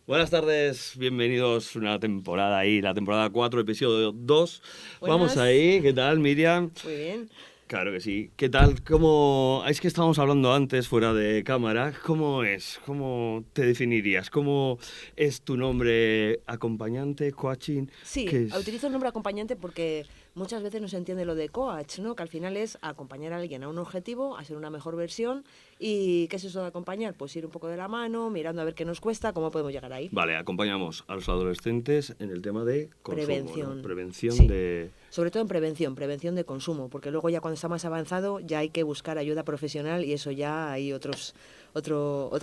Buenas tardes, bienvenidos a una temporada ahí, la temporada 4, episodio 2. Buenas. Vamos ahí, ¿qué tal, Miriam? Muy bien. Claro que sí. ¿Qué tal? ¿Cómo? Es que estábamos hablando antes, fuera de cámara. ¿Cómo es? ¿Cómo te definirías? ¿Cómo es tu nombre? ¿Acompañante? ¿Coaching? Sí, ¿Qué es? utilizo el nombre acompañante porque muchas veces no se entiende lo de coach, ¿no? Que al final es acompañar a alguien a un objetivo, a ser una mejor versión. ¿Y qué es eso de acompañar? Pues ir un poco de la mano, mirando a ver qué nos cuesta, cómo podemos llegar ahí. Vale, acompañamos a los adolescentes en el tema de consumo, Prevención. ¿no? Prevención Sí. de... Sobre todo en prevención de consumo, porque luego ya cuando está más avanzado ya hay que buscar ayuda profesional y eso ya hay otra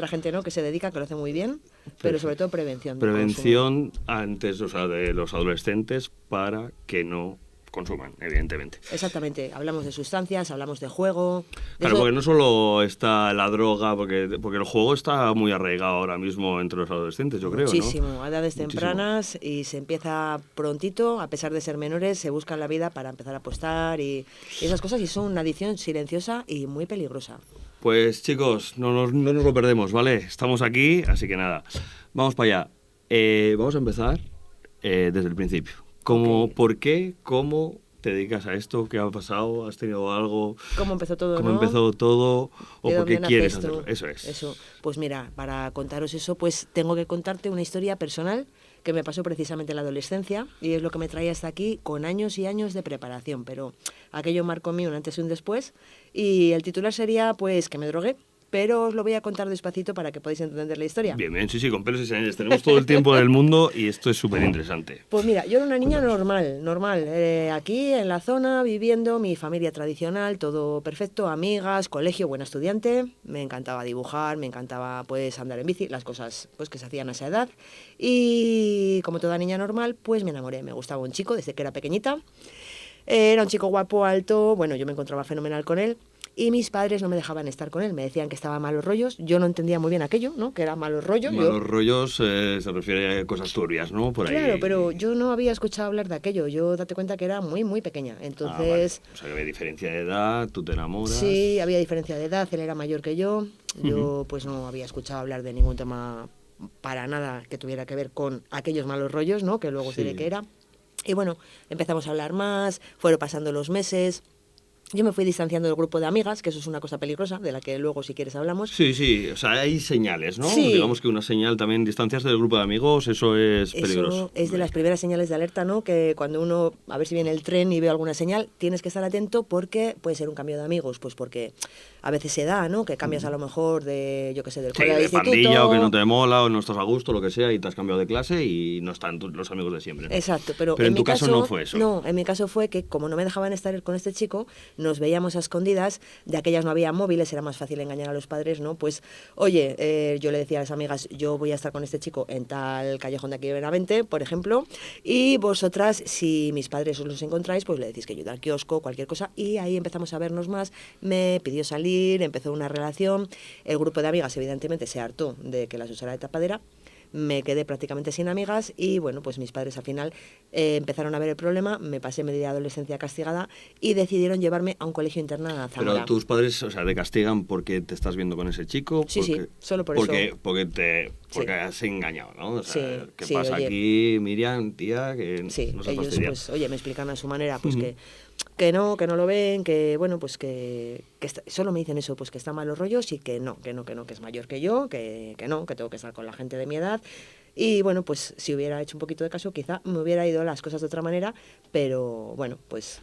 gente, ¿no?, que se dedica, que lo hace muy bien, pero sobre todo prevención del consumo. Prevención antes, o sea, de los adolescentes para que no consuman, evidentemente. Exactamente, hablamos de sustancias, hablamos de juego. Claro, porque no solo está la droga, porque el juego está muy arraigado ahora mismo entre los adolescentes, yo creo, ¿no? Muchísimo, a edades Muchísimo. tempranas, y se empieza prontito, a pesar de ser menores, se buscan la vida para empezar a apostar y esas cosas, y son una adicción silenciosa y muy peligrosa. Pues chicos, no nos lo perdemos, ¿vale? Estamos aquí, así que nada, vamos para allá. Vamos a empezar desde el principio. Ok. ¿Por qué? ¿Cómo te dedicas a esto? ¿Qué ha pasado? ¿Has tenido algo? ¿Cómo empezó todo, ¿Cómo no? empezó todo? ¿O ¿De por qué dónde quieres naces tú? hacerlo? Eso es. Eso. Pues mira, para contaros eso, pues tengo que contarte una historia personal que me pasó precisamente en la adolescencia, y es lo que me traía hasta aquí con años y años de preparación, pero aquello marcó en mí un antes y un después, y el titular sería pues que me drogué, pero os lo voy a contar despacito para que podáis entender la historia. Bien, sí, con pelos y señales. Tenemos todo el tiempo del mundo y esto es súper interesante. Pues mira, yo era una niña normal, aquí en la zona, viviendo, mi familia tradicional, todo perfecto, amigas, colegio, buena estudiante, me encantaba dibujar, me encantaba pues andar en bici, las cosas pues que se hacían a esa edad, y como toda niña normal, pues me enamoré, me gustaba un chico desde que era pequeñita, era un chico guapo, alto, bueno, yo me encontraba fenomenal con él. Y mis padres no me dejaban estar con él, me decían que estaba malos rollos. Yo no entendía muy bien aquello, ¿no?, que era malos rollos. Malos rollos se refiere a cosas turbias, ¿no? Por ahí. Claro, pero yo no había escuchado hablar de aquello. Yo date cuenta que era muy, muy pequeña. Entonces, Vale. O sea, que había diferencia de edad, tú te enamoras. sí, había diferencia de edad, él era mayor que yo. Yo pues no había escuchado hablar de ningún tema para nada que tuviera que ver con aquellos malos rollos, ¿no?, que luego os diré que era. Y bueno, empezamos a hablar más, fueron pasando los meses. Yo me fui distanciando del grupo de amigas, que eso es una cosa peligrosa, de la que luego, si quieres, hablamos. Sí, o sea, hay señales, ¿no? Sí. Digamos que una señal también, distanciarse del grupo de amigos, eso es peligroso. Eso es de las primeras señales de alerta, ¿no? Que cuando uno, a ver si viene el tren y ve alguna señal, tienes que estar atento porque puede ser un cambio de amigos, pues porque a veces se da, ¿no?, que cambias a lo mejor de, yo qué sé, del Sí, cole al de instituto. pandilla o que no te mola o no estás a gusto, lo que sea, y te has cambiado de clase y no están los amigos de siempre, ¿no? Exacto, pero en mi tu caso no fue eso. No, en mi caso fue que como no me dejaban estar con este chico, nos veíamos a escondidas, de aquellas no había móviles, era más fácil engañar a los padres, ¿no? Pues, oye, yo le decía a las amigas, yo voy a estar con este chico en tal callejón de aquí de Benavente, por ejemplo, y vosotras, si mis padres os los encontráis, pues le decís que yo al kiosco, cualquier cosa, y ahí empezamos a vernos más, me pidió salir, empezó una relación, el grupo de amigas evidentemente se hartó de que las usara de tapadera, me quedé prácticamente sin amigas y bueno, pues mis padres al final empezaron a ver el problema, me pasé media adolescencia castigada y decidieron llevarme a un colegio interno a Zamora. Pero tus padres, o sea, te castigan porque te estás viendo con ese chico. Sí, solo por eso. Porque Has engañado, ¿no? O sea, sí, ¿qué sí, pasa oye, aquí, Miriam, tía? Que sí, no se ellos fastidia. pues, oye, me explican a su manera, pues que no lo ven, que bueno, pues que solo me dicen eso, pues que están malos rollos y que es mayor que yo, que tengo que estar con la gente de mi edad. Y bueno, pues si hubiera hecho un poquito de caso, quizá me hubiera ido las cosas de otra manera, pero bueno, pues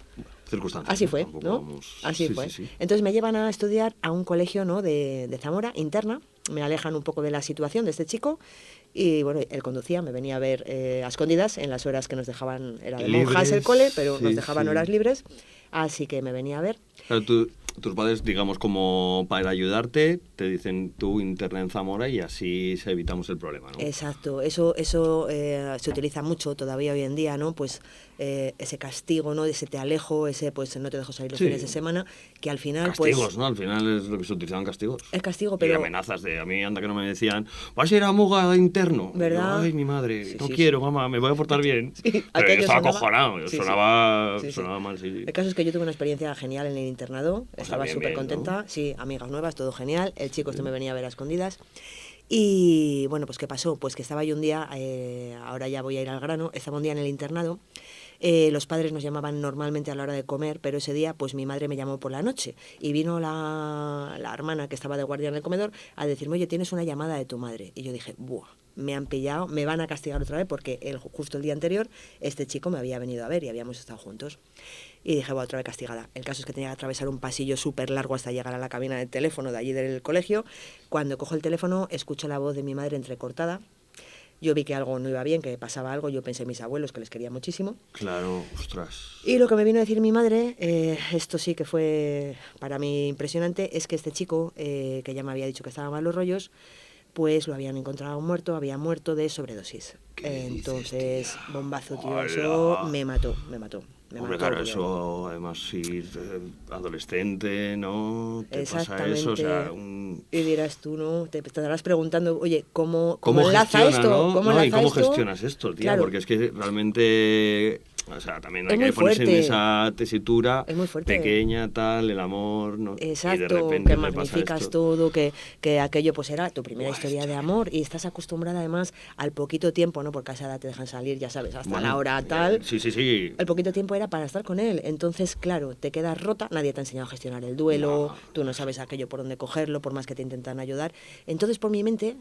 Circunstancias. así fue, ¿no? Así fue. Entonces me llevan a estudiar a un colegio, ¿no?, de Zamora, interna, me alejan un poco de la situación de este chico. Y bueno, él conducía, me venía a ver a escondidas en las horas que nos dejaban, era de monjas el cole, pero nos dejaban horas libres, así que me venía a ver. Claro, tus padres, digamos, como para ayudarte, te dicen tú interna en Zamora y así evitamos el problema, ¿no? Exacto, eso se utiliza mucho todavía hoy en día, ¿no? Pues ese castigo, ¿no?, de ese te alejo, ese pues no te dejo salir los fines de semana, que al final castigos, pues... ¿no? Al final es lo que se utilizaban, castigos. Es castigo, pero... Y amenazas de, a mí anda que no me decían, vas a ir a Muga interno. ¿Verdad? Yo, ay, mi madre, Sí, no sí, quiero, mamá, me voy a portar bien. Sí, pero yo estaba sonaba... acojonado, Sí, sonaba mal, sí. El caso es que yo tuve una experiencia genial en el internado, estaba bien, súper contenta, ¿no? sí, amigas nuevas, todo genial, el chico me venía a ver a escondidas. Y bueno, pues ¿qué pasó? Pues que estaba yo un día, ahora ya voy a ir al grano, estaba un día en el internado. Los padres nos llamaban normalmente a la hora de comer, pero ese día pues mi madre me llamó por la noche y vino la hermana que estaba de guardia en el comedor a decirme, oye, tienes una llamada de tu madre. Y yo dije, buah, me han pillado, me van a castigar otra vez porque justo el día anterior este chico me había venido a ver y habíamos estado juntos. Y dije, bueno, otra vez castigada. El caso es que tenía que atravesar un pasillo súper largo hasta llegar a la cabina de teléfono de allí del colegio. Cuando cojo el teléfono, escucho la voz de mi madre entrecortada. Yo vi que algo no iba bien, que pasaba algo. Yo pensé en mis abuelos, que les quería muchísimo. Claro, ostras. Y lo que me vino a decir mi madre, esto sí que fue para mí impresionante, es que este chico, que ya me había dicho que estaba mal los rollos, pues lo habían encontrado muerto, había muerto de sobredosis. Entonces, dices, bombazo, tío, ¡Hala! eso me mató. Hombre, claro, eso además si adolescente, ¿no? Te pasa eso, o sea, Y dirás tú, ¿no? Te estarás preguntando, oye, ¿cómo enlaza gestiona, esto? ¿no? ¿Cómo No, enlaza ¿y cómo esto? gestionas esto, tía? Claro. Porque es que realmente, o sea, también hay Es que muy ponerse en fuerte. esa tesitura Es muy fuerte. pequeña, tal, el amor, ¿no? Y de Exacto, repente que te pasa magnificas esto. todo, que aquello pues era tu primera Buah, historia de amor y estás acostumbrada además al poquito tiempo, ¿no? Porque a esa edad te dejan salir, ya sabes, hasta Bueno, la hora tal. Sí, sí, sí. El poquito tiempo era para estar con él. Entonces, claro, te quedas rota, nadie te ha enseñado a gestionar el duelo, No. tú no sabes aquello por dónde cogerlo, por más que te intentan ayudar. Entonces, por mi mente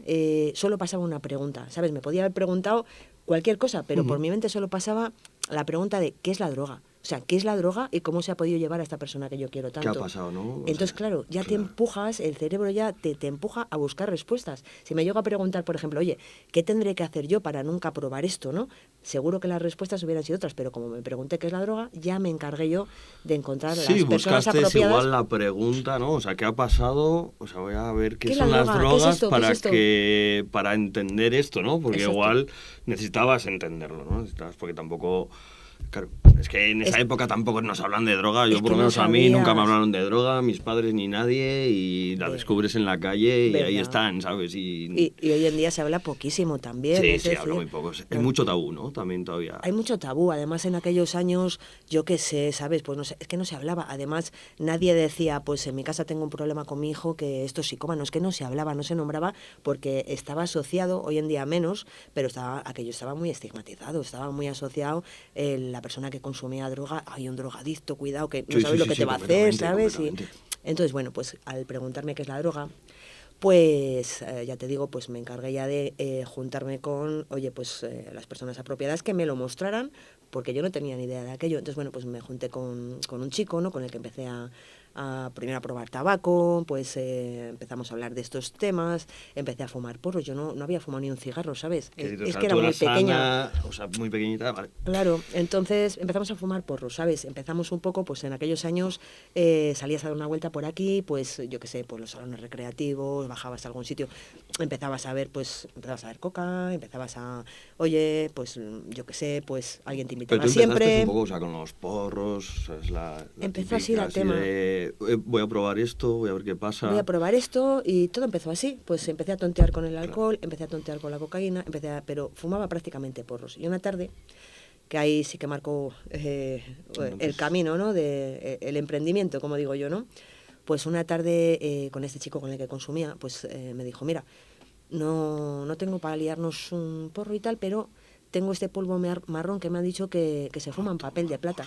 solo pasaba una pregunta, ¿sabes? Me podía haber preguntado cualquier cosa, pero por mi mente solo pasaba la pregunta de ¿qué es la droga? O sea, ¿qué es la droga y cómo se ha podido llevar a esta persona que yo quiero tanto? ¿Qué ha pasado, no? O Entonces, sea, claro, ya te claro. empujas, el cerebro ya te empuja a buscar respuestas. Si me llego a preguntar, por ejemplo, oye, ¿qué tendré que hacer yo para nunca probar esto, no? Seguro que las respuestas hubieran sido otras, pero como me pregunté qué es la droga, ya me encargué yo de encontrar Sí, las personas buscaste apropiadas. igual la pregunta, ¿no? O sea, ¿qué ha pasado? O sea, voy a ver qué ¿Qué es son la las droga? ¿Qué es drogas esto? ¿Qué para es esto? para entender esto, ¿no? Porque Exacto. igual necesitabas entenderlo, ¿no? Necesitabas, porque tampoco... Claro, es que en esa época tampoco nos hablan de droga. Yo Es por que lo no menos a mí nunca me sabías. hablaron de droga, mis padres ni nadie, y la Ve- descubres en la calle y ahí ¿Verdad? están, ¿sabes? Y hoy en día se habla poquísimo también, Sí, es sí, decir, habla muy poco. Hay no- mucho tabú, ¿no? También todavía. hay mucho tabú, además en aquellos años, yo qué sé, ¿sabes? Pues no sé, es que no se hablaba. Además, nadie decía, pues en mi casa tengo un problema con mi hijo, que esto es psicómano. Es que no se hablaba, no se nombraba, porque estaba asociado, hoy en día menos, pero aquello estaba muy estigmatizado, estaba muy asociado la persona que consumía droga, hay un drogadicto, cuidado, que no Sí, sabes sí, lo sí, que sí, te va a hacer, completamente, ¿sabes? completamente. Entonces, bueno, pues al preguntarme qué es la droga, pues ya te digo, pues me encargué ya de juntarme con, oye, pues las personas apropiadas que me lo mostraran, porque yo no tenía ni idea de aquello. Entonces, bueno, pues me junté con un chico, ¿no? Con el que empecé a primero a probar tabaco, pues empezamos a hablar de estos temas, empecé a fumar porros. Yo no había fumado ni un cigarro, ¿sabes? Que, o Es sea, que era tú muy eras pequeña. sana, o sea, muy pequeñita, vale. Claro, entonces empezamos a fumar porros, ¿sabes? Empezamos un poco, pues en aquellos años salías a dar una vuelta por aquí, pues yo qué sé, por los salones recreativos, bajabas a algún sitio, empezabas a ver coca, empezabas a, oye, pues yo qué sé, pues alguien te Pero invitaba tú empezaste siempre. un poco, o sea, con los porros, o sea, es la Empezó así típica, el tema. voy a probar esto, voy a ver qué pasa. Voy a probar esto y todo empezó así. Pues empecé a tontear con el alcohol, empecé a tontear con la cocaína, pero fumaba prácticamente porros. Y una tarde, que ahí sí que marcó el camino, ¿no? De el emprendimiento, como digo yo, ¿no? Pues una tarde con este chico con el que consumía, pues me dijo, mira, no tengo para liarnos un porro y tal, pero tengo este polvo marrón que me han dicho que se fuma en papel de plata.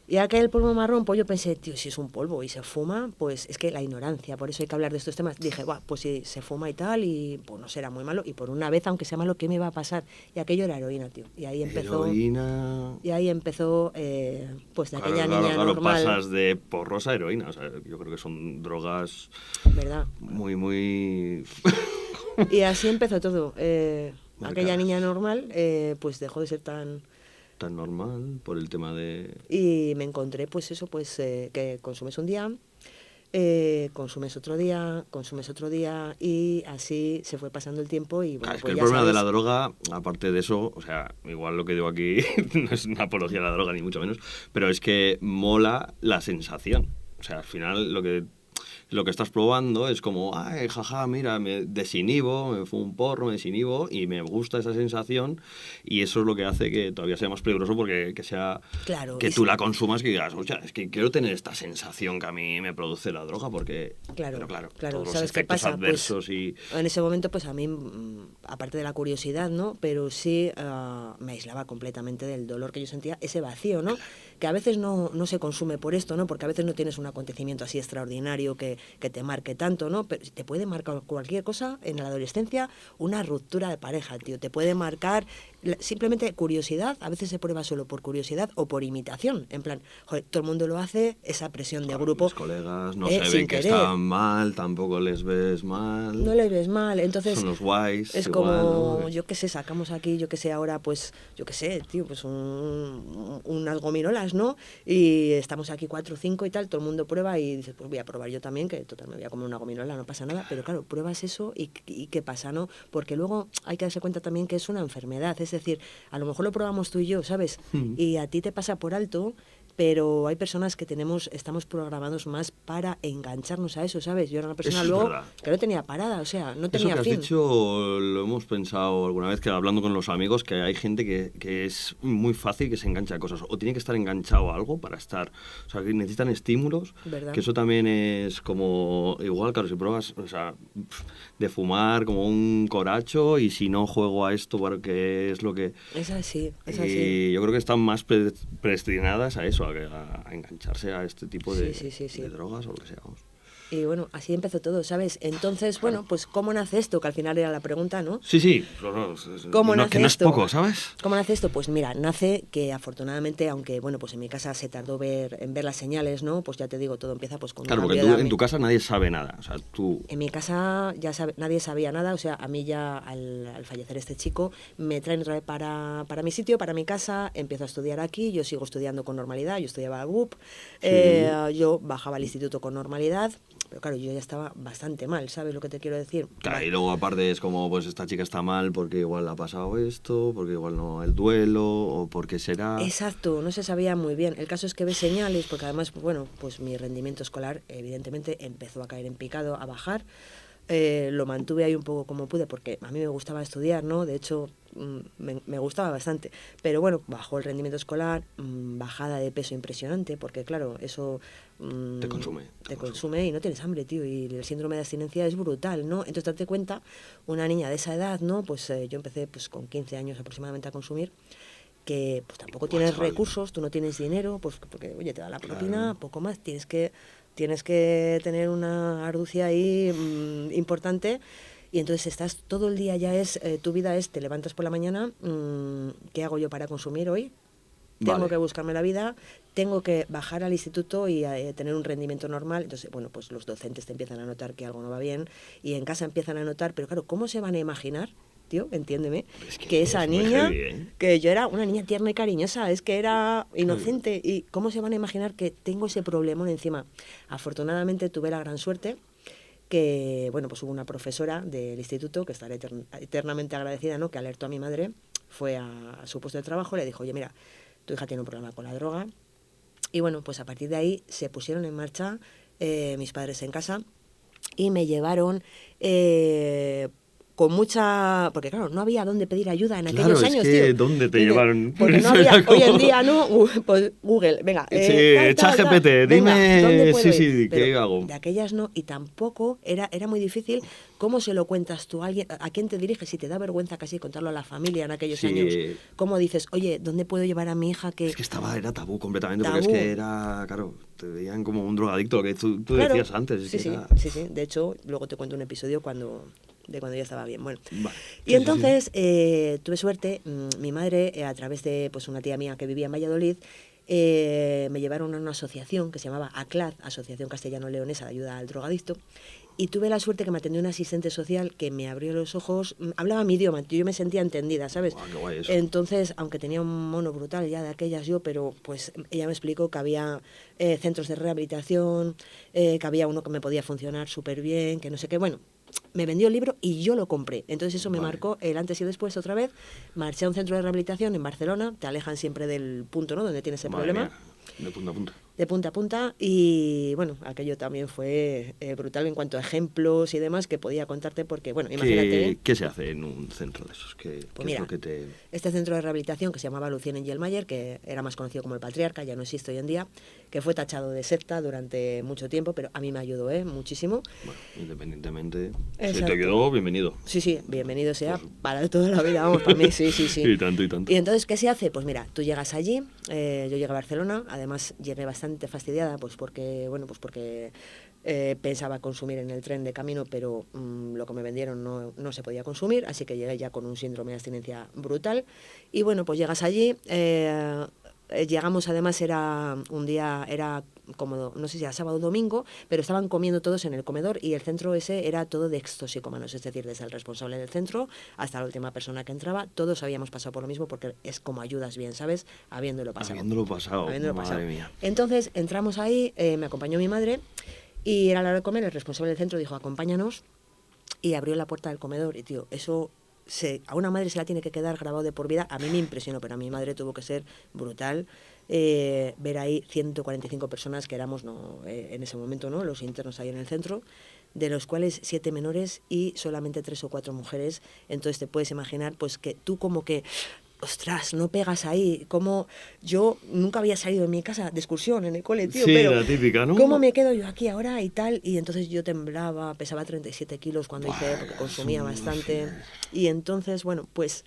Y aquel polvo marrón, pues yo pensé, tío, si es un polvo y se fuma, pues es que la ignorancia, por eso hay que hablar de estos temas. Dije, guau, pues si se fuma y tal, y pues no será muy malo. Y por una vez, aunque sea malo, ¿qué me va a pasar? Y aquello era heroína, tío. Y ahí empezó, Heroína... pues de Claro, aquella claro, niña claro, normal, pasas de porros a heroína. O sea, yo creo que son drogas ¿verdad? muy, muy... Y así empezó todo. Aquella Marcadas. niña normal, pues dejó de ser tan... tan normal por el tema de... Y me encontré, pues eso, pues que consumes un día, consumes otro día, y así se fue pasando el tiempo y bueno, Claro, es que pues el ya problema de sabes. la droga, aparte de eso, o sea, igual lo que digo aquí no es una apología a la droga, ni mucho menos, pero es que mola la sensación. O sea, al final lo que lo que estás probando es como, ay, jaja, mira, me desinhibo, me fumo un porro, me desinhibo y me gusta esa sensación y eso es lo que hace que todavía sea más peligroso porque Claro, que tú la consumas y digas, oye, es que quiero tener esta sensación que a mí me produce la droga porque, claro, pero claro, claro. todos los ¿Sabes qué efectos pasa? adversos Pues y... en ese momento, pues a mí, aparte de la curiosidad, ¿no? Pero sí me aislaba completamente del dolor que yo sentía, ese vacío, ¿no? Que a veces no se consume por esto, ¿no? Porque a veces no tienes un acontecimiento así extraordinario que te marque tanto, ¿no? Pero te puede marcar cualquier cosa en la adolescencia, una ruptura de pareja, tío. Te puede marcar simplemente curiosidad, a veces se prueba solo por curiosidad o por imitación. En plan, joder, todo el mundo lo hace, esa presión de Claro, grupo. mis colegas no se Sin ven que querer. están mal, tampoco les ves No mal, les ves mal, entonces son los guays es igual, como, ¿no? yo qué sé, sacamos aquí, yo qué sé, ahora pues, yo qué sé, tío, pues unas gominolas, ¿no? Y estamos aquí 4 o 5 y tal, todo el mundo prueba y dices, pues voy a probar yo también, que total me voy a comer una gominola, no pasa nada, pero claro, pruebas eso y ¿qué pasa, no? Porque luego hay que darse cuenta también que es una enfermedad, es decir, a lo mejor lo probamos tú y yo, ¿sabes? Y a ti te pasa por alto, pero hay personas que estamos programados más para engancharnos a eso, ¿sabes? Yo era una persona Eso es luego verdad. que no tenía parada, o sea, no Eso tenía que has fin. dicho lo hemos pensado alguna vez que hablando con los amigos, que hay gente que es muy fácil que se engancha a cosas o tiene que estar enganchado a algo para estar, o sea, que necesitan estímulos, ¿Verdad? que eso también es como, igual, claro, si pruebas, o sea, de fumar como un coracho y si no juego a esto porque es lo que... Es así, es así. Y yo creo que están más predestinadas a eso, a engancharse a este tipo Sí, sí, sí, sí. de drogas o lo que sea. Vamos. Y bueno, así empezó todo, ¿sabes? Entonces, bueno, pues ¿cómo nace esto? Que al final era la pregunta, ¿no? Sí, sí, ¿Cómo no, nace que no es esto? poco, ¿sabes? ¿Cómo nace esto? Pues mira, nace que afortunadamente, aunque bueno, pues en mi casa se tardó en ver las señales, ¿no? Pues ya te digo, todo empieza pues con Claro, un porque cambio de en tu casa nadie sabe nada, o sea, tú... En mi casa nadie sabía nada, o sea, a mí ya al fallecer este chico me traen otra vez para mi sitio, para mi casa, empiezo a estudiar aquí, yo sigo estudiando con normalidad, yo estudiaba al BUP, Sí. yo bajaba al instituto con normalidad, pero claro, yo ya estaba bastante mal, ¿sabes lo que te quiero decir? Claro, y luego aparte es como, pues esta chica está mal porque igual le ha pasado esto, porque igual no el duelo, o porque será... Exacto, no se sabía muy bien. El caso es que ves señales, porque además, bueno, pues mi rendimiento escolar evidentemente empezó a caer en picado, a bajar. Lo mantuve ahí un poco como pude, porque a mí me gustaba estudiar, ¿no? De hecho, me gustaba bastante. Pero bueno, bajó el rendimiento escolar, bajada de peso impresionante, porque claro, eso... Te consume. Te consume y no tienes hambre, tío. Y el síndrome de abstinencia es brutal, ¿no? Entonces, date cuenta, una niña de esa edad, ¿no? Pues yo empecé pues con 15 años aproximadamente a consumir, que pues tampoco tienes chaval. recursos, tú no tienes dinero, pues porque, oye, te da la propina, Claro. poco más, tienes que tener una arducia ahí importante. Y entonces estás todo el día, tu vida es, te levantas por la mañana, ¿qué hago yo para consumir hoy? Tengo Vale. que buscarme la vida, tengo que bajar al instituto y tener un rendimiento normal. Entonces, bueno, pues los docentes te empiezan a notar que algo no va bien y en casa empiezan a notar, pero claro, ¿cómo se van a imaginar, tío, entiéndeme, Es que esa es muy niña, heavy, ¿eh? que yo era una niña tierna y cariñosa, es que era inocente, y cómo se van a imaginar que tengo ese problemón encima? Afortunadamente tuve la gran suerte que, bueno, pues hubo una profesora del instituto, que estaré eternamente agradecida, ¿no?, que alertó a mi madre, fue a su puesto de trabajo, le dijo, oye, mira, tu hija tiene un problema con la droga. Y bueno, pues a partir de ahí se pusieron en marcha mis padres en casa y me llevaron con mucha... Porque claro, no había dónde pedir ayuda en aquellos Claro, es años, que tío. ¿dónde te llevaron? Por Porque no eso había... era como- Hoy en día, ¿no? Pues Google, venga. Sí, ChatGPT, venga, ¿dónde dime... puedo Sí, ir? sí, Pero ¿qué hago? de aquellas no, y tampoco era muy difícil. ¿Cómo se lo cuentas tú a alguien? ¿A quién te diriges? Si te da vergüenza casi contarlo a la familia en aquellos Sí. años. ¿Cómo dices, oye, ¿dónde puedo llevar a mi hija que... Es que era tabú completamente, porque es Tabú. que era, claro, te veían como un drogadicto, lo que tú Claro, decías antes. Es sí, que sí, era... sí, sí. De hecho, luego te cuento un episodio de cuando ya estaba bien. Bueno, Vale. y Sí, entonces tuve suerte, mi madre, a través de pues una tía mía que vivía en Valladolid, me llevaron a una asociación que se llamaba ACLAD, Asociación Castellano-Leonesa de Ayuda al Drogadicto, y tuve la suerte que me atendió una asistente social que me abrió los ojos, hablaba mi idioma, yo me sentía entendida, ¿sabes? Guau, qué guay eso. Entonces, aunque tenía un mono brutal ya de aquellas yo, pero pues ella me explicó que había centros de rehabilitación, que había uno que me podía funcionar súper bien, que no sé qué, bueno, me vendió el libro y yo lo compré. Entonces eso me Vale. marcó el antes y después otra vez. Marché a un centro de rehabilitación en Barcelona, te alejan siempre del punto, ¿no?, donde tienes el Madre problema. mía, de punta a punta. de punta a punta, y bueno, aquello también fue brutal en cuanto a ejemplos y demás que podía contarte, porque bueno, imagínate. ¿Qué se hace en un centro de esos? Pues ¿Qué mira, es lo que te...? este centro de rehabilitación que se llamaba Lucien Engelmayer, que era más conocido como el Patriarca, ya no existe hoy en día, que fue tachado de secta durante mucho tiempo, pero a mí me ayudó muchísimo. Bueno, independientemente, Exacto. si te ayudó, bienvenido. Sí, bienvenido sea, pues, para toda la vida, vamos, para mí, sí. Y tanto. Y entonces, ¿qué se hace? Pues mira, tú llegas allí, yo llegué a Barcelona, además llegué bastante fastidiada, pues porque pensaba consumir en el tren de camino, pero lo que me vendieron no se podía consumir, así que llegué ya con un síndrome de abstinencia brutal. Y bueno, pues llegas allí, llegamos, además era un día, era como, no sé si era sábado o domingo, pero estaban comiendo todos en el comedor y el centro ese era todo de extoxicómanos, es decir, desde el responsable del centro hasta la última persona que entraba, todos habíamos pasado por lo mismo porque es como ayudas bien, ¿sabes? Habiéndolo pasado. Madre mía. Entonces entramos ahí, me acompañó mi madre y era la hora de comer, el responsable del centro dijo, acompáñanos, y abrió la puerta del comedor y, tío, eso... a una madre se la tiene que quedar grabado de por vida. A mí me impresionó, pero a mi madre tuvo que ser brutal ver ahí 145 personas que éramos en ese momento, ¿no?, los internos ahí en el centro, de los cuales 7 menores y solamente 3 o 4 mujeres. Entonces te puedes imaginar pues que tú como que... ostras, no pegas ahí, como yo nunca había salido de mi casa de excursión en el cole, tío, sí, pero la típica, ¿no? ¿Cómo me quedo yo aquí ahora y tal? Y entonces yo temblaba, pesaba 37 kilos cuando hice, porque consumía bastante, y entonces, bueno, pues,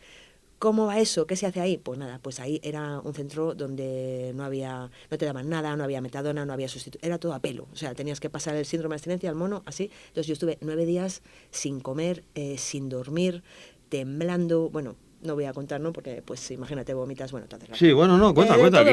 ¿cómo va eso? ¿Qué se hace ahí? Pues nada, pues ahí era un centro donde no te daban nada, no había metadona, no había sustituto, era todo a pelo, o sea, tenías que pasar el síndrome de abstinencia, al mono, así. Entonces yo estuve 9 días sin comer, sin dormir, temblando, bueno... No voy a contar, ¿no? Porque, pues, imagínate, vomitas, bueno, te haces la... Sí, bueno, no, cuenta, aquí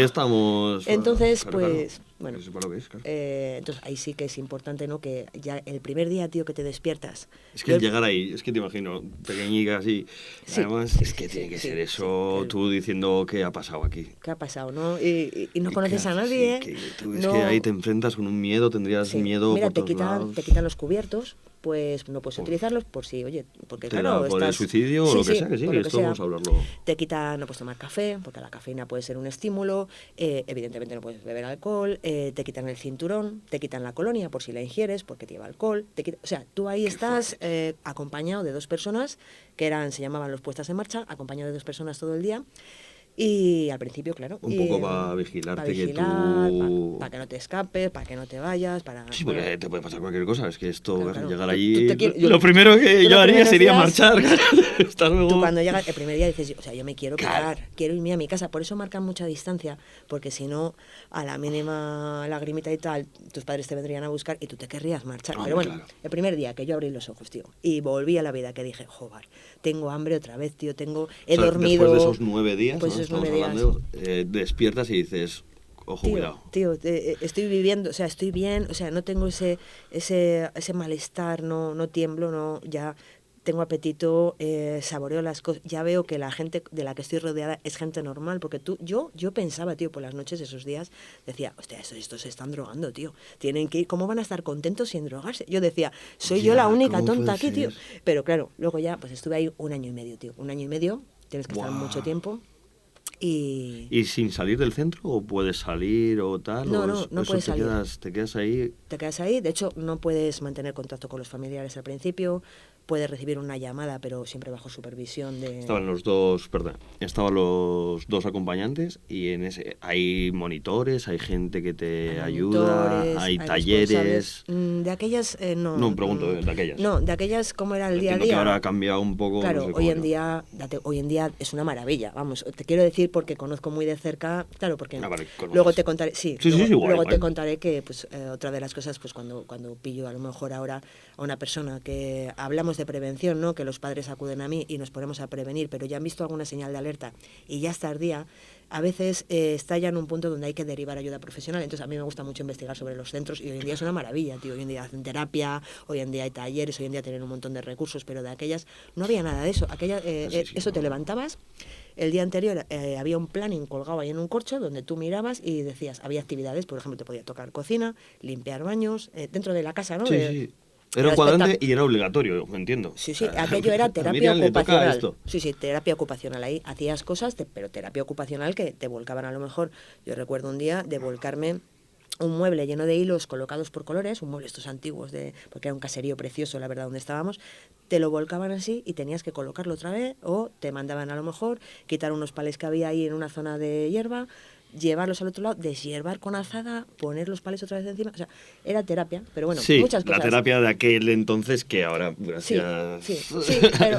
estamos... Entonces, claro, pues, bueno... bueno, lo que es, claro. entonces ahí sí que es importante, ¿no? Que ya el primer día, tío, que te despiertas... Es que llegar ahí, es que te imagino, pequeñica así, sí, además es que tiene que ser eso, tú diciendo qué ha pasado aquí. ¿Qué ha pasado, no? Y no conoces a nadie. Sí, es que ahí te enfrentas con un miedo, tendrías miedo. Mira, por todos lados. te quitan los cubiertos, pues no puedes utilizarlos por si, oye, porque claro, por el suicidio o lo que sea, que sí, esto vamos a hablarlo. Te quitan, no puedes tomar café, porque la cafeína puede ser un estímulo, evidentemente no puedes beber alcohol, te quitan el cinturón, te quitan la colonia por si la ingieres, porque lleva alcohol, o sea, tú ahí estás acompañado de 2 personas, que se llamaban los puestas en marcha, acompañado de 2 personas todo el día. Y al principio, claro... Un poco para vigilarte que tú... Para que no te escapes, para que no te vayas, para... Sí, porque te puede pasar cualquier cosa, es que esto, claro. Llegar allí... Lo primero que yo haría sería marchar. Tú cuando llegas el primer día dices, o sea, yo me quiero quedar, quiero irme a mi casa, por eso marcan mucha distancia, porque si no, a la mínima lagrimita y tal, tus padres te vendrían a buscar y tú te querrías marchar. Pero bueno, claro. El primer día que yo abrí los ojos, tío, y volví a la vida, que dije, joder, tengo hambre otra vez, tío, he dormido... Después de esos 9 días, pues ¿no? Estamos hablando, despiertas y dices, ojo, cuidado. Tío, estoy viviendo, o sea, estoy bien, o sea, no tengo ese malestar, no tiemblo, no, ya tengo apetito, saboreo las cosas, ya veo que la gente de la que estoy rodeada es gente normal, porque yo pensaba, tío, por las noches, esos días, decía, hostia, estos se están drogando, tío, tienen que ir, ¿cómo van a estar contentos sin drogarse? Yo decía, soy yo la única tonta aquí, tío, pero claro, luego ya, pues estuve ahí 1 año y medio, tío, 1 año y medio, tienes que estar mucho tiempo. ¿Y sin salir del centro o puedes salir o tal? No puedes salir. Te quedas ahí. Te quedas ahí. De hecho, no puedes mantener contacto con los familiares al principio. Puedes recibir una llamada, pero siempre bajo supervisión de... Estaban los dos acompañantes y en ese hay monitores, hay gente que te ayuda, hay talleres... De aquellas, no. No, pregunto, de aquellas. No, de aquellas, ¿cómo era el día a día? Que ahora ha cambiado un poco. Claro, no sé hoy en día es una maravilla, vamos, te quiero decir porque conozco muy de cerca, claro, porque luego te contaré, luego te contaré que pues otra de las cosas, pues cuando pillo a lo mejor ahora a una persona que hablamos de prevención, ¿no? Que los padres acuden a mí y nos ponemos a prevenir, pero ya han visto alguna señal de alerta y ya es tardía, a veces está ya en un punto donde hay que derivar ayuda profesional. Entonces a mí me gusta mucho investigar sobre los centros y hoy en día es una maravilla, tío. Hoy en día hacen terapia, hoy en día hay talleres, hoy en día tienen un montón de recursos, pero de aquellas no había nada de eso. Eso te levantabas, el día anterior había un planning colgado ahí en un corcho donde tú mirabas y decías, había actividades, por ejemplo, te podía tocar cocina, limpiar baños, dentro de la casa, ¿no? Sí. Era un cuadrante y era obligatorio, entiendo. Sí, aquello era terapia ocupacional. Sí, terapia ocupacional. Ahí hacías cosas, pero terapia ocupacional que te volcaban a lo mejor. Yo recuerdo un día de volcarme un mueble lleno de hilos colocados por colores, un mueble estos antiguos, porque era un caserío precioso, la verdad, donde estábamos, te lo volcaban así y tenías que colocarlo otra vez, o te mandaban a lo mejor quitar unos palés que había ahí en una zona de hierba, llevarlos al otro lado, deshiervar con azada, poner los palés otra vez encima, o sea, era terapia, pero bueno, sí, muchas cosas. La terapia de aquel entonces que ahora, gracias, sí,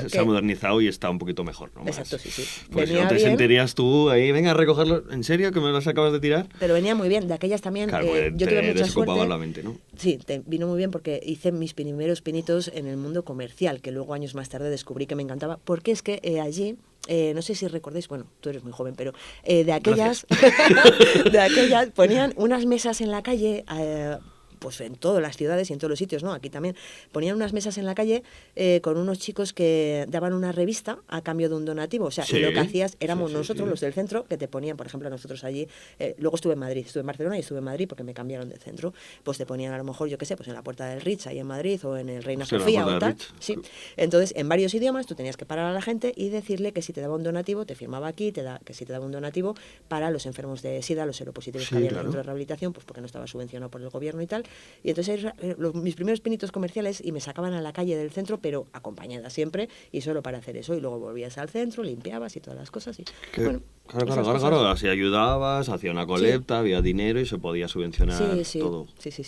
se ha modernizado y está un poquito mejor, ¿no? Exacto, sí. Pues si no te sentirías tú ahí, venga a recogerlo, ¿en serio que me los acabas de tirar? Pero venía muy bien, de aquellas también, claro, yo tuve mucha suerte. La mente, ¿no? Sí, vino muy bien porque hice mis primeros pinitos en el mundo comercial, que luego años más tarde descubrí que me encantaba, porque es que allí... no sé si recordáis, bueno, tú eres muy joven, pero de aquellas ponían unas mesas en la calle, pues en todas las ciudades y en todos los sitios, ¿no? Aquí también ponían unas mesas en la calle con unos chicos que daban una revista a cambio de un donativo, o sea, y lo que hacías éramos nosotros, los del centro, que te ponían, por ejemplo, a nosotros allí, luego estuve en Madrid, estuve en Barcelona y estuve en Madrid porque me cambiaron de centro, pues te ponían a lo mejor, yo qué sé, pues en la Puerta del Ritz, ahí en Madrid, o en el Reina Sofía o tal, sí. Entonces, en varios idiomas tú tenías que parar a la gente y decirle que si te daba un donativo, te firmaba aquí, que si te daba un donativo para los enfermos de SIDA, los seropositivos que había en el centro de rehabilitación, pues porque no estaba subvencionado por el gobierno y tal. Y entonces mis primeros pinitos comerciales y me sacaban a la calle del centro, pero acompañada siempre y solo para hacer eso. Y luego volvías al centro, limpiabas y todas las cosas. Y, bueno, claro, así ayudabas, hacía una colecta, había dinero y se podía subvencionar todo. Sí.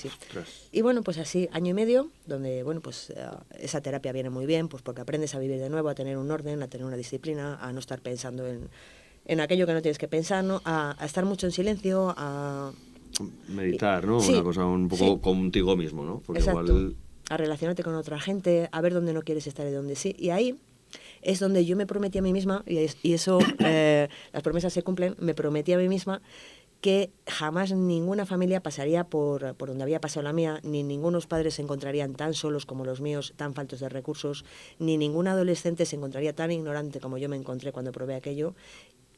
Y bueno, pues así, año y medio, donde, bueno, pues esa terapia viene muy bien, pues porque aprendes a vivir de nuevo, a tener un orden, a tener una disciplina, a no estar pensando en aquello que no tienes que pensar, ¿no? A estar mucho en silencio, a... meditar, ¿no? Una cosa un poco contigo mismo, ¿no? Porque exacto. Igual... a relacionarte con otra gente, a ver dónde no quieres estar y dónde sí. Y ahí es donde yo me prometí a mí misma, y eso, las promesas se cumplen, me prometí a mí misma que jamás ninguna familia pasaría por donde había pasado la mía, ni ningunos padres se encontrarían tan solos como los míos, tan faltos de recursos, ni ningún adolescente se encontraría tan ignorante como yo me encontré cuando probé aquello,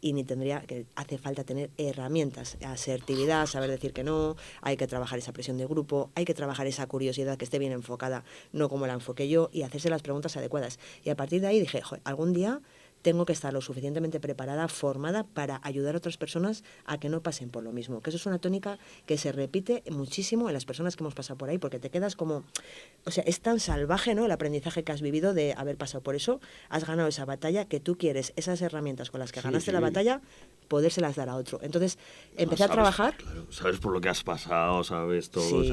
y ni tendría que hace falta tener herramientas, asertividad, saber decir que no, hay que trabajar esa presión de grupo, hay que trabajar esa curiosidad que esté bien enfocada, no como la enfoqué yo, y hacerse las preguntas adecuadas. Y a partir de ahí dije, algún día tengo que estar lo suficientemente preparada, formada para ayudar a otras personas a que no pasen por lo mismo. Que eso es una tónica que se repite muchísimo en las personas que hemos pasado por ahí, porque te quedas como... O sea, es tan salvaje, ¿no?, el aprendizaje que has vivido de haber pasado por eso, has ganado esa batalla, que tú quieres esas herramientas con las que ganaste la batalla, podérselas dar a otro. Entonces, empecé a trabajar... Claro, sabes por lo que has pasado, sabes todo,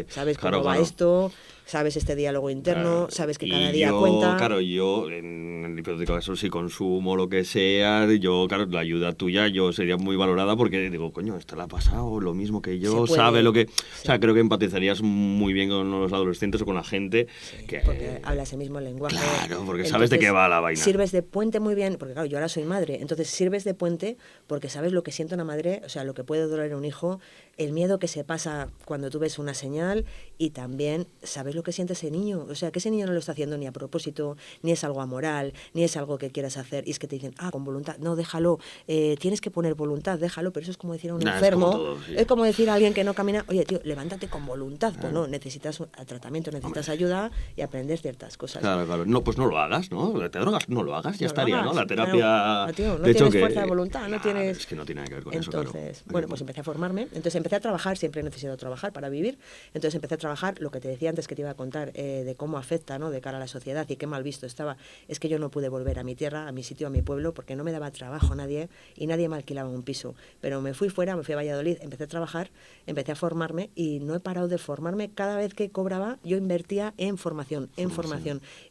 sabes cómo va esto, sabes este diálogo interno, sabes que cada día cuenta... Claro, yo, en el hipotético caso, si consumo lo que sea, yo, claro, la ayuda tuya yo sería muy valorada porque digo, coño, esta la ha pasado lo mismo que yo, sabe lo que... O sea, creo que empatizarías muy bien con los adolescentes o con la gente que... Porque hablas el mismo lenguaje. Claro, porque entonces, sabes de qué va la vaina. Sirves de puente muy bien, porque claro, yo ahora soy madre, entonces sirves de puente porque sabes lo que siente una madre, o sea, lo que puede doler a un hijo, el miedo que se pasa cuando tú ves una señal, y también sabes lo que siente ese niño, o sea, que ese niño no lo está haciendo ni a propósito, ni es algo amoral, ni es algo que quieras hacer, y es que te dicen, con voluntad, no, déjalo, tienes que poner voluntad, déjalo, pero eso es como decir a un enfermo, es como decir a alguien que no camina, oye, tío, levántate con voluntad, pues no, necesitas tratamiento, necesitas ayuda y aprender ciertas cosas. Claro, no, pues no lo hagas, ¿no? Te drogas, no lo hagas, ya estaría, ¿no? La terapia... Tío, no tienes fuerza de voluntad, no tienes... Es que no tiene nada que ver con eso, claro. Bueno, pues empecé a formarme, entonces empecé a trabajar, siempre he necesitado trabajar para vivir, entonces empecé a trabajar, lo que te decía antes que te iba a contar, de cómo afecta, ¿no?, de cara a la sociedad y qué mal visto estaba, es que yo no pude volver a mi tierra, a mi sitio, a mi pueblo, porque no me daba trabajo nadie y nadie me alquilaba un piso, pero me fui fuera, me fui a Valladolid, empecé a trabajar, empecé a formarme y no he parado de formarme, cada vez que cobraba yo invertía en formación,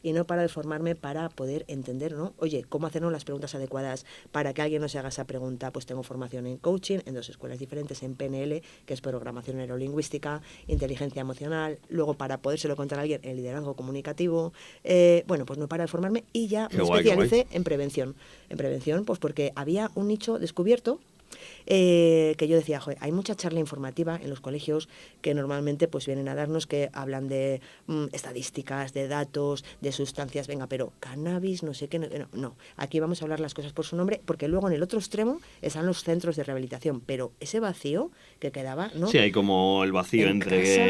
y no he parado de formarme para poder entender, ¿no?, oye, cómo hacernos las preguntas adecuadas para que alguien nos haga esa pregunta. Pues tengo formación en coaching, en 2 escuelas diferentes, en PNL, que es programación neurolingüística, inteligencia emocional, luego para podérselo contar a alguien, el liderazgo comunicativo, bueno, pues no para de formarme y ya me especialicé en prevención, pues porque había un nicho descubierto que yo decía, joder, hay mucha charla informativa en los colegios que normalmente pues vienen a darnos, que hablan de estadísticas, de datos, de sustancias, venga, pero cannabis, no sé qué, no, aquí vamos a hablar las cosas por su nombre, porque luego en el otro extremo están los centros de rehabilitación, pero ese vacío que quedaba, ¿no? Sí, hay como el vacío en entre casa,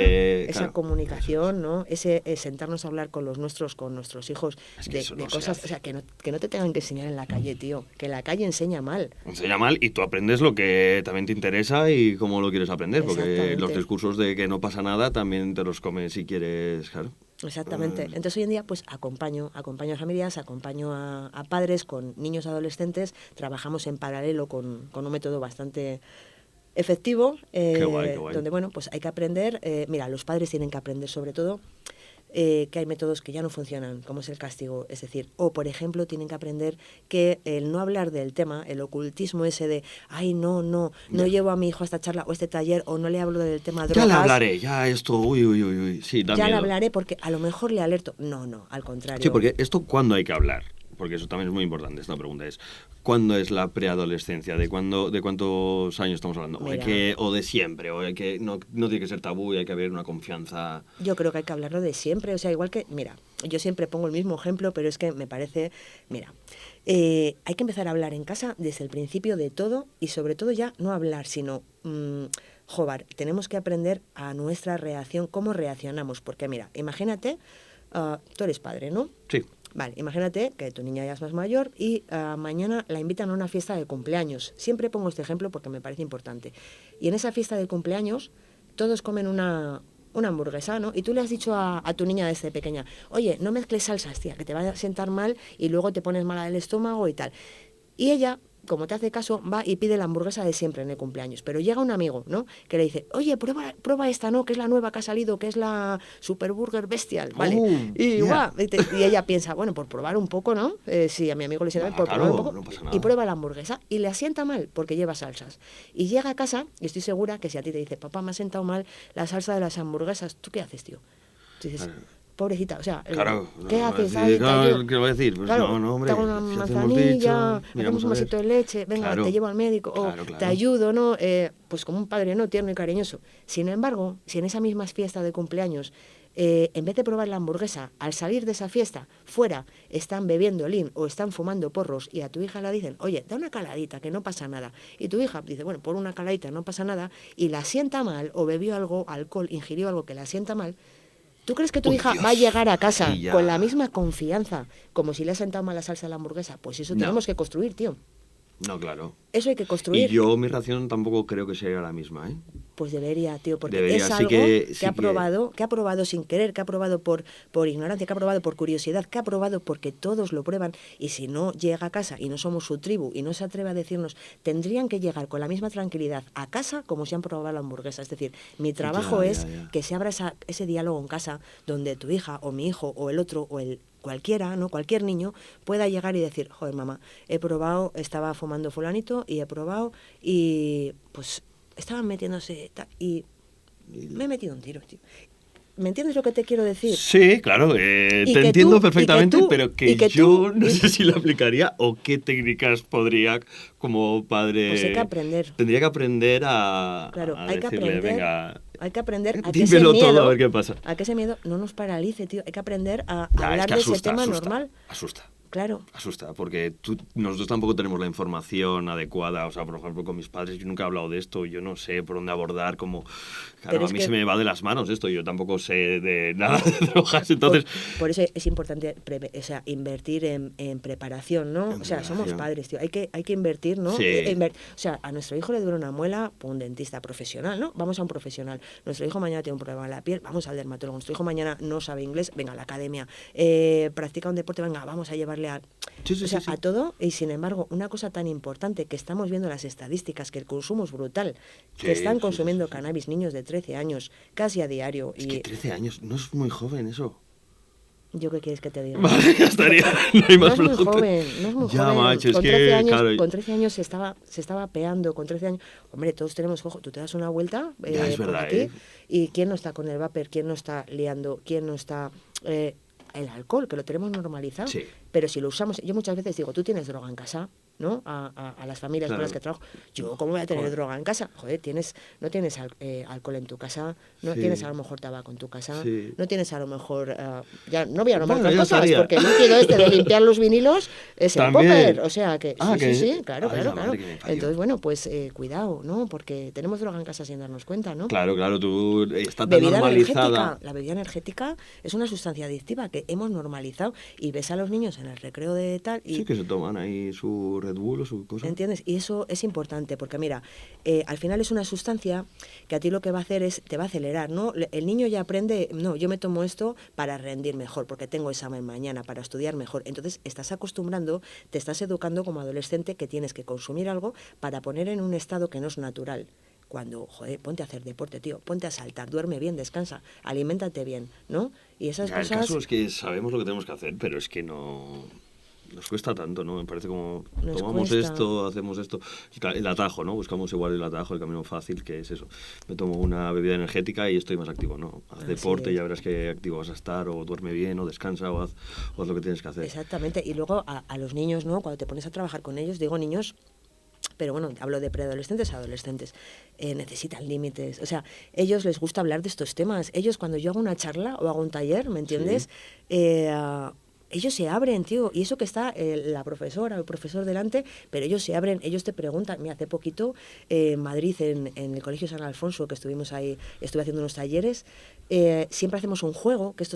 esa comunicación, ¿no? Ese sentarnos a hablar con nuestros hijos de cosas, o sea, que no te tengan que enseñar en la calle, tío, que la calle enseña mal. Enseña mal y tú aprendes lo que también te interesa y cómo lo quieres aprender, porque los discursos de que no pasa nada también te los comes si quieres, claro. Exactamente. Entonces hoy en día pues acompaño a familias, acompaño a padres con niños adolescentes, trabajamos en paralelo con un método bastante efectivo, qué guay. donde bueno, pues hay que aprender, mira, los padres tienen que aprender sobre todo que hay métodos que ya no funcionan, como es el castigo, es decir, o por ejemplo tienen que aprender que el no hablar del tema, el ocultismo ese de, ay, no llevo a mi hijo a esta charla o este taller, o no le hablo del tema drogas. Ya le hablaré, ya esto, uy, sí, da ya miedo. le hablaré porque a lo mejor le alerto. No, al contrario. Sí, porque esto, ¿cuándo hay que hablar? Porque eso también es muy importante. Esta pregunta es, ¿cuándo es la preadolescencia? ¿De cuántos años estamos hablando? O de siempre, o hay que no tiene que ser tabú y hay que haber una confianza. Yo creo que hay que hablarlo de siempre. O sea, igual que, mira, yo siempre pongo el mismo ejemplo, pero es que me parece, mira, hay que empezar a hablar en casa desde el principio de todo y sobre todo ya no hablar, sino... joder, tenemos que aprender a nuestra reacción, cómo reaccionamos. Porque mira, imagínate, tú eres padre, ¿no? Sí. Vale, imagínate que tu niña ya es más mayor y mañana la invitan a una fiesta de cumpleaños. Siempre pongo este ejemplo porque me parece importante. Y en esa fiesta de cumpleaños todos comen una hamburguesa, ¿no? Y tú le has dicho a tu niña desde pequeña, oye, no mezcles salsas, tía, que te va a sentar mal y luego te pones mala del estómago y tal. Y ella, como te hace caso, va y pide la hamburguesa de siempre en el cumpleaños. Pero llega un amigo, ¿no? Que le dice, oye, prueba esta, ¿no? Que es la nueva que ha salido, que es la Super Burger Bestial, ¿vale? Y ella piensa, bueno, por probar un poco, ¿no? Si a mi amigo le sienta mal, por probar un poco. No pasa nada. Y prueba la hamburguesa y le asienta mal porque lleva salsas. Y llega a casa y estoy segura que si a ti te dice, papá, me ha sentado mal la salsa de las hamburguesas, ¿tú qué haces, tío? Tú dices... pobrecita, o sea, claro, ¿qué haces? Claro, ¿qué voy a decir? Pues claro, no, hombre, te hago una manzanilla, hacemos un vasito de leche, venga, claro, te llevo al médico, o te ayudo, ¿no? Pues como un padre, ¿no? Tierno y cariñoso. Sin embargo, si en esa misma fiesta de cumpleaños, en vez de probar la hamburguesa, al salir de esa fiesta, fuera, están bebiendo lean o están fumando porros y a tu hija le dicen, oye, da una caladita, que no pasa nada. Y tu hija dice, bueno, por una caladita no pasa nada, y la sienta mal, o bebió algo, alcohol, ingirió algo que la sienta mal, ¿tú crees que tu hija va a llegar a casa con la misma confianza como si le ha sentado mal la salsa de la hamburguesa? Pues eso tenemos que construir, tío. No, claro. Eso hay que construir. Y yo mi reacción tampoco creo que sea la misma, ¿eh? Pues debería, tío, porque es algo que ha probado sin querer, que ha probado por ignorancia, que ha probado por curiosidad, que ha probado porque todos lo prueban, y si no llega a casa y no somos su tribu y no se atreve a decirnos, tendrían que llegar con la misma tranquilidad a casa como si han probado la hamburguesa. Es decir, mi trabajo es que se abra ese diálogo en casa donde tu hija o mi hijo o el otro o el cualquiera, ¿no? Cualquier niño pueda llegar y decir, joder, mamá, he probado, estaba fumando fulanito y he probado y pues estaban metiéndose y me he metido un tiro, tío. ¿Me entiendes lo que te quiero decir? Sí, claro, te entiendo perfectamente, pero que yo no sé si lo aplicaría o qué técnicas podría como padre... Pues hay que aprender. Tendría que aprender a hay decirle, que aprender, venga... Hay que aprender a que ese miedo, todo, a ver qué pasa. A que ese miedo no nos paralice, tío. Hay que aprender a hablar de ese tema normal. Asusta. Claro. Asusta, porque nosotros tampoco tenemos la información adecuada. O sea, por ejemplo, con mis padres yo nunca he hablado de esto, yo no sé por dónde abordar, como... Claro, a mí se me va de las manos esto, yo tampoco sé de nada de drogas, entonces... Por eso es importante invertir en preparación, ¿no? O sea, somos padres, tío, hay que invertir, ¿no? Sí. O sea, a nuestro hijo le duele una muela, un dentista profesional, ¿no? Vamos a un profesional. Nuestro hijo mañana tiene un problema en la piel, vamos al dermatólogo. Nuestro hijo mañana no sabe inglés, venga a la academia. Practica un deporte, venga, vamos a llevarle a todo. Y sin embargo, una cosa tan importante que estamos viendo las estadísticas, que el consumo es brutal, que están consumiendo cannabis niños de 13 años, casi a diario. Es que 13 años, no es muy joven eso. ¿Yo qué quieres que te diga? Vale, ya estaría. No hay más no es muy joven, no es muy ya, joven. Macho, es con 13 que, años, claro. Con 13 años se estaba peando, con 13 años... Hombre, todos tenemos ojo, tú te das una vuelta ya, es verdad, por aquí, y ¿quién no está con el vapor? ¿Quién no está liando? ¿Quién no está...? El alcohol, que lo tenemos normalizado. Sí. Pero si lo usamos... Yo muchas veces digo, ¿tú tienes droga en casa? ¿no? A las familias Claro. con las que trabajo. Yo, ¿cómo voy a tener Joder. droga en casa? Joder, no tienes alcohol en tu casa, no Sí. tienes a lo mejor tabaco en tu casa, Sí. no tienes a lo mejor... ya no voy a nombrar Bueno, otras ya cosas, estaría. porque el líquido este de limpiar los vinilos es el También. popper, o sea que... Ah, sí, claro, Ay, la claro. madre que me parió. Entonces, bueno, pues cuidado, ¿no? Porque tenemos droga en casa sin darnos cuenta, ¿no? Claro, tú está tan Bebida normalizada. energética. La bebida energética es una sustancia adictiva que hemos normalizado y ves a los niños en el recreo de tal y Sí, que se toman ahí su Red Bull o su cosa. ¿entiendes? Y eso es importante porque mira, al final es una sustancia que a ti lo que va a hacer es te va a acelerar, ¿no? El niño ya aprende, no, yo me tomo esto para rendir mejor porque tengo examen mañana, para estudiar mejor. Entonces estás acostumbrando, te estás educando como adolescente que tienes que consumir algo para poner en un estado que no es natural. Cuando, joder, ponte a hacer deporte, tío, ponte a saltar, duerme bien, descansa, aliméntate bien, ¿no? Y esas Ya, el cosas caso es que sabemos lo que tenemos que hacer, pero es que no... Nos cuesta tanto, ¿no? Me parece como nos tomamos cuesta. esto, hacemos esto. El atajo, ¿no? Buscamos igual el atajo, el camino fácil, que es eso. Me tomo una bebida energética y estoy más activo, ¿no? Haz Así deporte, es. ya verás qué activo vas a estar, o duerme bien, o descansa, o haz lo que tienes que hacer. Exactamente. Y luego a los niños, ¿no? Cuando te pones a trabajar con ellos, digo niños, pero bueno, hablo de preadolescentes a adolescentes, necesitan límites. O sea, ellos les gusta hablar de estos temas. Ellos, cuando yo hago una charla o hago un taller, ¿me entiendes? Ellos se abren, tío, y eso que está la profesora o el profesor delante, pero ellos se abren, ellos te preguntan. Mira, hace poquito en Madrid, en el Colegio San Alfonso, que estuvimos ahí, estuve haciendo unos talleres, siempre hacemos un juego, que esto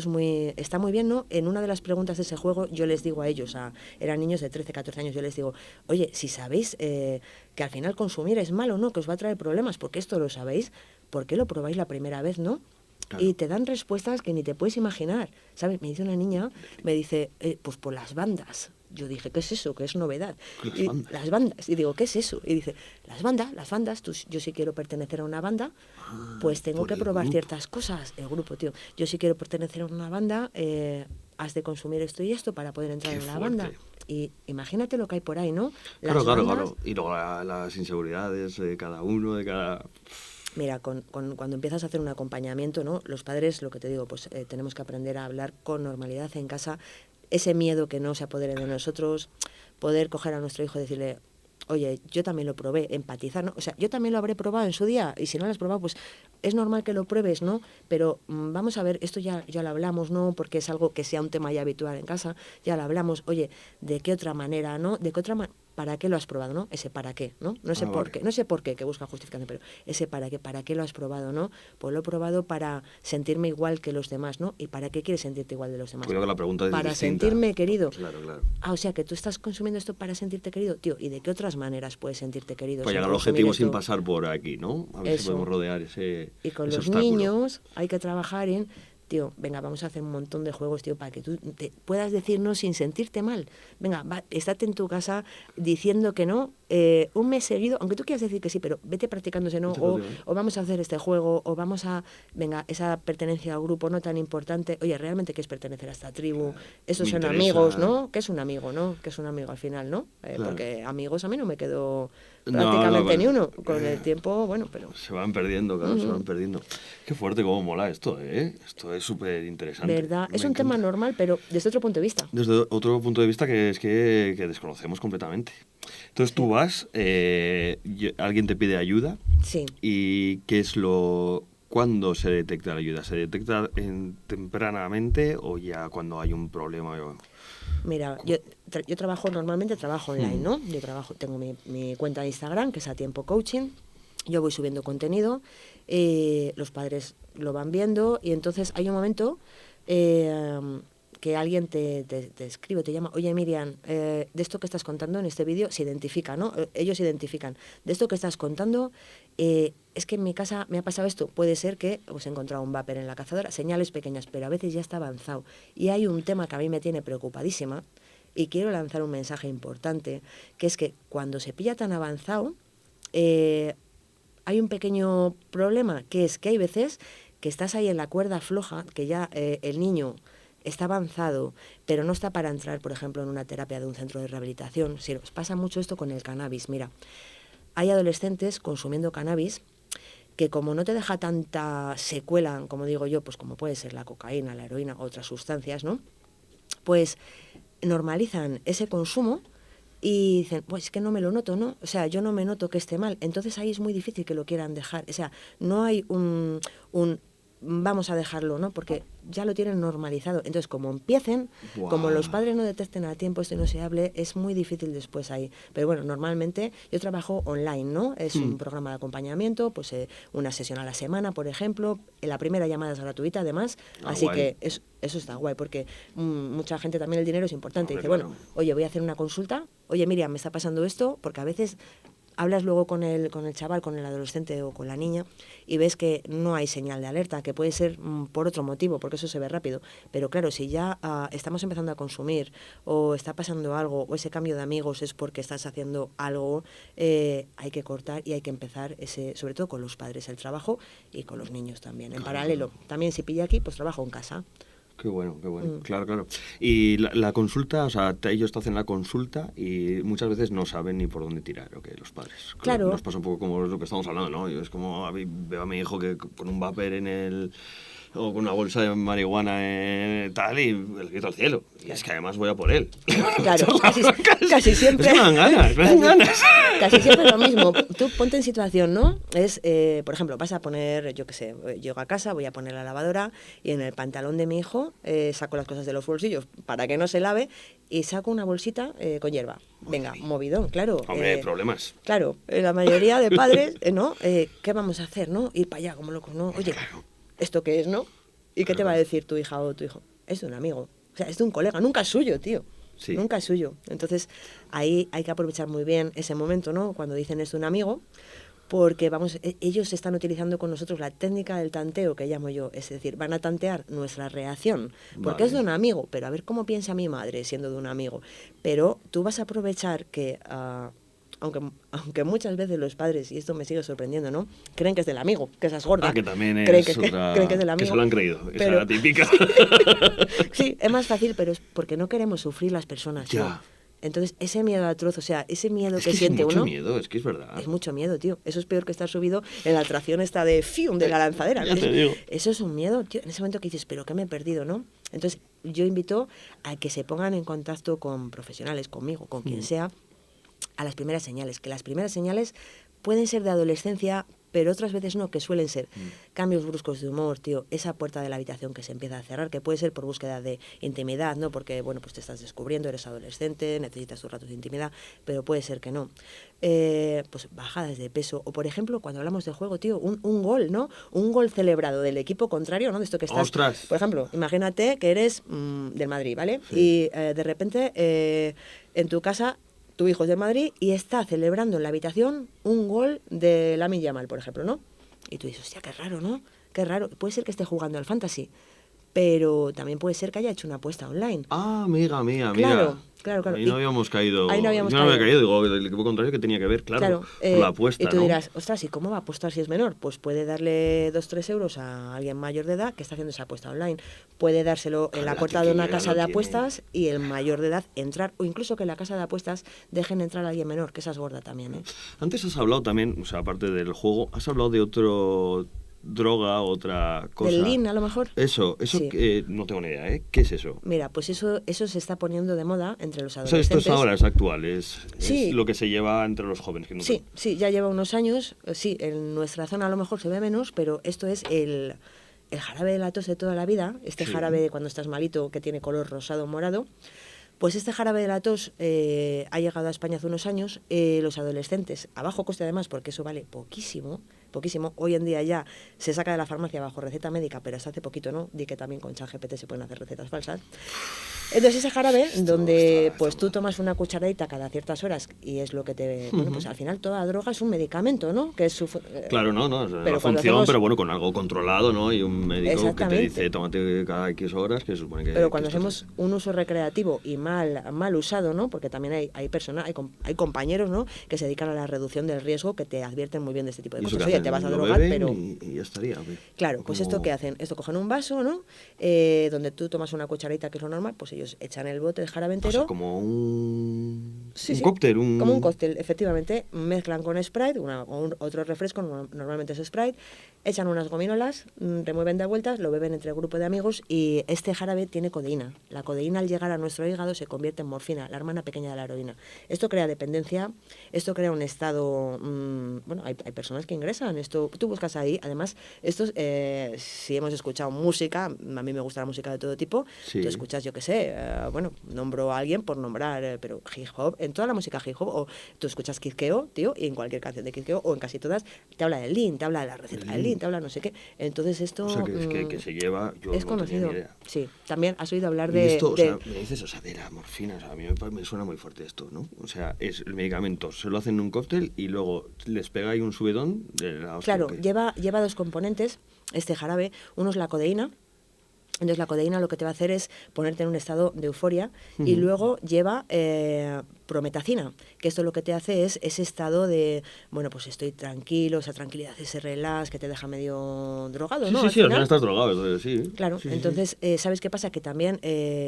está muy bien, ¿no? En una de las preguntas de ese juego yo les digo a ellos, eran niños de 13, 14 años, yo les digo, oye, si sabéis que al final consumir es malo, ¿no? Que os va a traer problemas, porque esto lo sabéis, ¿por qué lo probáis la primera vez, no? Claro. Y te dan respuestas que ni te puedes imaginar. ¿Sabes? Me dice una niña, me dice, pues por las bandas. Yo dije, ¿qué es eso? ¿Qué es novedad? Las bandas. Y digo, ¿qué es eso? Y dice, las bandas, yo si quiero pertenecer a una banda, pues tengo que probar ciertas cosas. El grupo, tío. Yo si quiero pertenecer a una banda, has de consumir esto y esto para poder entrar en la banda. Y imagínate lo que hay por ahí, ¿no? Claro. Y luego las inseguridades de cada uno, de cada... Mira, cuando empiezas a hacer un acompañamiento, ¿no? Los padres, lo que te digo, pues tenemos que aprender a hablar con normalidad en casa. Ese miedo que no se apodere de nosotros, poder coger a nuestro hijo y decirle, oye, yo también lo probé, empatizar, ¿no? O sea, yo también lo habré probado en su día, y si no lo has probado, pues es normal que lo pruebes, ¿no? Pero vamos a ver, esto ya lo hablamos, ¿no? Porque es algo que sea un tema ya habitual en casa, ya lo hablamos, oye, ¿de qué otra manera, no? ¿De qué otra manera? ¿Para qué lo has probado, no? Ese para qué, ¿no? No sé por qué, no sé por qué, que busca justificación, pero ese para qué lo has probado, ¿no? Pues lo he probado para sentirme igual que los demás, ¿no? ¿Y para qué quieres sentirte igual de los demás? Creo que la pregunta es para distinta. sentirme querido. Claro. O sea, que tú estás consumiendo esto para sentirte querido, tío. ¿Y de qué otras maneras puedes sentirte querido? Pues llegar al objetivo sin pasar por aquí, ¿no? A ver si podemos rodear ese Y con ese los obstáculo. niños hay que trabajar en... Tío, venga, vamos a hacer un montón de juegos, tío, para que tú te puedas decir no sin sentirte mal. Venga, estate en tu casa diciendo que no un mes seguido, aunque tú quieras decir que sí, pero vete practicándose, ¿no? O vamos a hacer este juego, o vamos a... Venga, esa pertenencia al grupo no tan importante. Oye, ¿realmente qué es pertenecer a esta tribu? Esos son amigos, ¿no? ¿Qué es un amigo, no? ¿Qué es un amigo al final, no? Porque amigos a mí no me quedó prácticamente ni uno. Con el tiempo, bueno, pero... Se van perdiendo, claro, se van perdiendo. Qué fuerte, cómo mola esto, ¿eh? Esto es súper interesante. ¿Verdad? Es un tema normal, pero desde otro punto de vista. Desde otro punto de vista que es que desconocemos completamente. Entonces tú vas, alguien te pide ayuda. Sí. ¿Y qué es cuándo se detecta la ayuda? ¿Se detecta tempranamente o ya cuando hay un problema? Mira, yo trabajo online, ¿no? Tengo mi cuenta de Instagram, que es A Tiempo Coaching. Yo voy subiendo contenido, los padres lo van viendo y entonces hay un momento que alguien te escribe, te llama, oye Miriam, de esto que estás contando en este vídeo se identifica, ¿no? Ellos identifican, de esto que estás contando, es que en mi casa me ha pasado esto, puede ser que os he encontrado un vapor en la cazadora, señales pequeñas, pero a veces ya está avanzado. Y hay un tema que a mí me tiene preocupadísima y quiero lanzar un mensaje importante, que es que cuando se pilla tan avanzado, hay un pequeño problema, que es que hay veces que estás ahí en la cuerda floja, que ya el niño está avanzado, pero no está para entrar, por ejemplo, en una terapia de un centro de rehabilitación. Sí, os pasa mucho esto con el cannabis. Mira, hay adolescentes consumiendo cannabis que como no te deja tanta secuela, como digo yo, pues como puede ser la cocaína, la heroína, otras sustancias, ¿no? Pues normalizan ese consumo y dicen, pues es que no me lo noto, ¿no? O sea, yo no me noto que esté mal. Entonces ahí es muy difícil que lo quieran dejar. O sea, no hay un vamos a dejarlo, ¿no? Porque ya lo tienen normalizado. Entonces, como empiecen, Wow. como los padres no detecten a tiempo esto y no se hable, es muy difícil después ahí. Pero bueno, normalmente yo trabajo online, ¿no? Es un programa de acompañamiento, pues una sesión a la semana, por ejemplo. La primera llamada es gratuita, además. Así guay. que eso está guay, porque mucha gente también el dinero es importante. Hombre, Dice, claro. bueno, oye, voy a hacer una consulta. Oye, Miriam, me está pasando esto, porque a veces hablas luego con el chaval, con el adolescente o con la niña y ves que no hay señal de alerta, que puede ser por otro motivo, porque eso se ve rápido. Pero claro, si ya estamos empezando a consumir o está pasando algo o ese cambio de amigos es porque estás haciendo algo, hay que cortar y hay que empezar sobre todo con los padres, el trabajo y con los niños también. En paralelo, también si pilla aquí, pues trabajo en casa. Qué bueno, qué bueno. Claro, claro. Y la consulta, o sea, ellos te hacen la consulta y muchas veces no saben ni por dónde tirar, ¿o qué? Los padres. Claro. Nos pasa un poco como lo que estamos hablando, ¿no? Yo es como veo a mi hijo que con un vapor o con una bolsa de marihuana tal y el grito al cielo. Y es que además voy a por él. Claro, casi siempre. Es que me dan ganas. Casi siempre lo mismo. Tú ponte en situación, ¿no? Es, por ejemplo, vas a poner, yo qué sé, llego a casa, voy a poner la lavadora y en el pantalón de mi hijo saco las cosas de los bolsillos para que no se lave y saco una bolsita con hierba. Venga, movidón, claro. Hombre, problemas. Claro, la mayoría de padres, ¿no? ¿Qué vamos a hacer, no? Ir para allá como locos, ¿no? Oye, ¿esto qué es, no? ¿Y qué te va a decir tu hija o tu hijo? Es de un amigo, o sea, es de un colega, nunca es suyo, tío. Sí. Nunca es suyo. Entonces, ahí hay que aprovechar muy bien ese momento, ¿no? Cuando dicen es de un amigo, porque ellos están utilizando con nosotros la técnica del tanteo que llamo yo, es decir, van a tantear nuestra reacción, porque es de un amigo, pero a ver cómo piensa mi madre siendo de un amigo. Pero tú vas a aprovechar que... aunque muchas veces los padres, y esto me sigue sorprendiendo, ¿no? Creen que es del amigo, que esa es gorda. Que también es creen que es del amigo. Que se lo han creído, esa es la típica. Sí, es más fácil, pero es porque no queremos sufrir las personas. Ya. ¿no? Entonces, ese miedo atroz, o sea, ese miedo que siente uno... Es mucho miedo, es que es verdad. Es mucho miedo, tío. Eso es peor que estar subido en la atracción esta de ¡fium! De la lanzadera. Ya te digo. Eso es un miedo, tío. En ese momento que dices, ¿pero qué me he perdido, no? Entonces, yo invito a que se pongan en contacto con profesionales, conmigo, con quien sea, a las primeras señales. Que las primeras señales pueden ser de adolescencia, pero otras veces no, que suelen ser cambios bruscos de humor, tío, esa puerta de la habitación que se empieza a cerrar, que puede ser por búsqueda de intimidad, ¿no? Porque, bueno, pues te estás descubriendo, eres adolescente, necesitas tus ratos de intimidad, pero puede ser que no. Pues bajadas de peso, o por ejemplo, cuando hablamos de juego, tío, un gol, ¿no? Un gol celebrado del equipo contrario, ¿no? De esto que estás... ¡Ostras! Por ejemplo, imagínate que eres del Madrid, ¿vale? Sí. Y de repente en tu casa... Tu hijo es de Madrid y está celebrando en la habitación un gol de Lamine Yamal, por ejemplo, ¿no? Y tú dices, hostia, qué raro, ¿no? Qué raro. Puede ser que esté jugando al fantasy, pero también puede ser que haya hecho una apuesta online. Ah, amiga. Claro. Ahí no habíamos caído. Ahí no habíamos Yo no había caído, digo, el equipo contrario que tenía que ver, claro, por la apuesta, y tú ¿no? dirás, ostras, ¿y cómo va a apostar si es menor? Pues puede darle 2-3 euros a alguien mayor de edad que está haciendo esa apuesta online. Puede dárselo en la puerta de una casa de apuestas y el mayor de edad entrar, o incluso que en la casa de apuestas dejen entrar a alguien menor, que esa es gorda también, ¿eh? Antes has hablado también, o sea, aparte del juego, has hablado de otro... droga, otra cosa. ¿Del lean, a lo mejor? Eso sí. No tengo ni idea, ¿eh? ¿Qué es eso? Mira, pues eso se está poniendo de moda entre los adolescentes. O sea, esto es ahora, es actual, es sí. lo que se lleva entre los jóvenes. Sí, ya lleva unos años, sí, en nuestra zona a lo mejor se ve menos, pero esto es el jarabe de la tos de toda la vida, jarabe de cuando estás malito que tiene color rosado o morado. Pues este jarabe de la tos ha llegado a España hace unos años. Los adolescentes, a bajo coste además, porque eso vale poquísimo. Hoy en día ya se saca de la farmacia bajo receta médica, pero hasta hace poquito no. Di que también con ChatGPT se pueden hacer recetas falsas. Entonces ese jarabe, donde pues tú tomas una cucharadita cada ciertas horas y es lo que te... Bueno, pues al final toda droga es un medicamento, ¿no? Que es su, claro, no, es una función, pero bueno, con algo controlado, ¿no? Y un médico que te dice, tómate cada X horas, que se supone que... Pero cuando hacemos un uso recreativo y mal usado, ¿no? Porque también hay compañeros, ¿no? Que se dedican a la reducción del riesgo, que te advierten muy bien de este tipo de cosas. Oye, te vas a drogar, pero... Y ya estaría. Claro, pues esto ¿qué hacen? Esto cogen un vaso, ¿no? Donde tú tomas una cucharita, que es lo normal, pues ellos echan el bote de jarabe entero. O sea, como un cóctel. Como un cóctel, efectivamente. Mezclan con Sprite, otro refresco, normalmente es Sprite. echan unas gominolas, remueven de vueltas, lo beben entre el grupo de amigos y este jarabe tiene codeína. La codeína al llegar a nuestro hígado se convierte en morfina, la hermana pequeña de la heroína. Esto crea dependencia, esto crea un estado... bueno, hay personas que ingresan, esto tú buscas ahí, además, esto si hemos escuchado música, a mí me gusta la música de todo tipo, Sí. tú escuchas, yo qué sé, bueno, nombro a alguien por nombrar, pero hip hop, en toda la música hip hop, o tú escuchas Kid Keo, tío, y en cualquier canción de Kid Keo, o en casi todas, te habla del Lean, te habla de la receta del Lean, te habla no sé qué. Entonces esto... O sea, que se lleva, yo es no conocido. tenía ni idea. Sí, también has oído hablar Y de... esto, o sea, me dices, o sea, de la morfina, o sea, a mí me suena muy fuerte esto, ¿no? O sea, es el medicamento, se lo hacen en un cóctel y luego les pega ahí un subidón de la hostia. Claro, lleva dos componentes, este jarabe. Uno es la codeína. Entonces la codeína lo que te va a hacer es ponerte en un estado de euforia y luego lleva prometacina, que esto lo que te hace es ese estado de, bueno, pues estoy tranquilo, esa tranquilidad, ese relax que te deja medio drogado, ¿no? Sí, al final estás drogado, entonces sí. Claro, Sí. entonces, ¿sabes qué pasa? Que también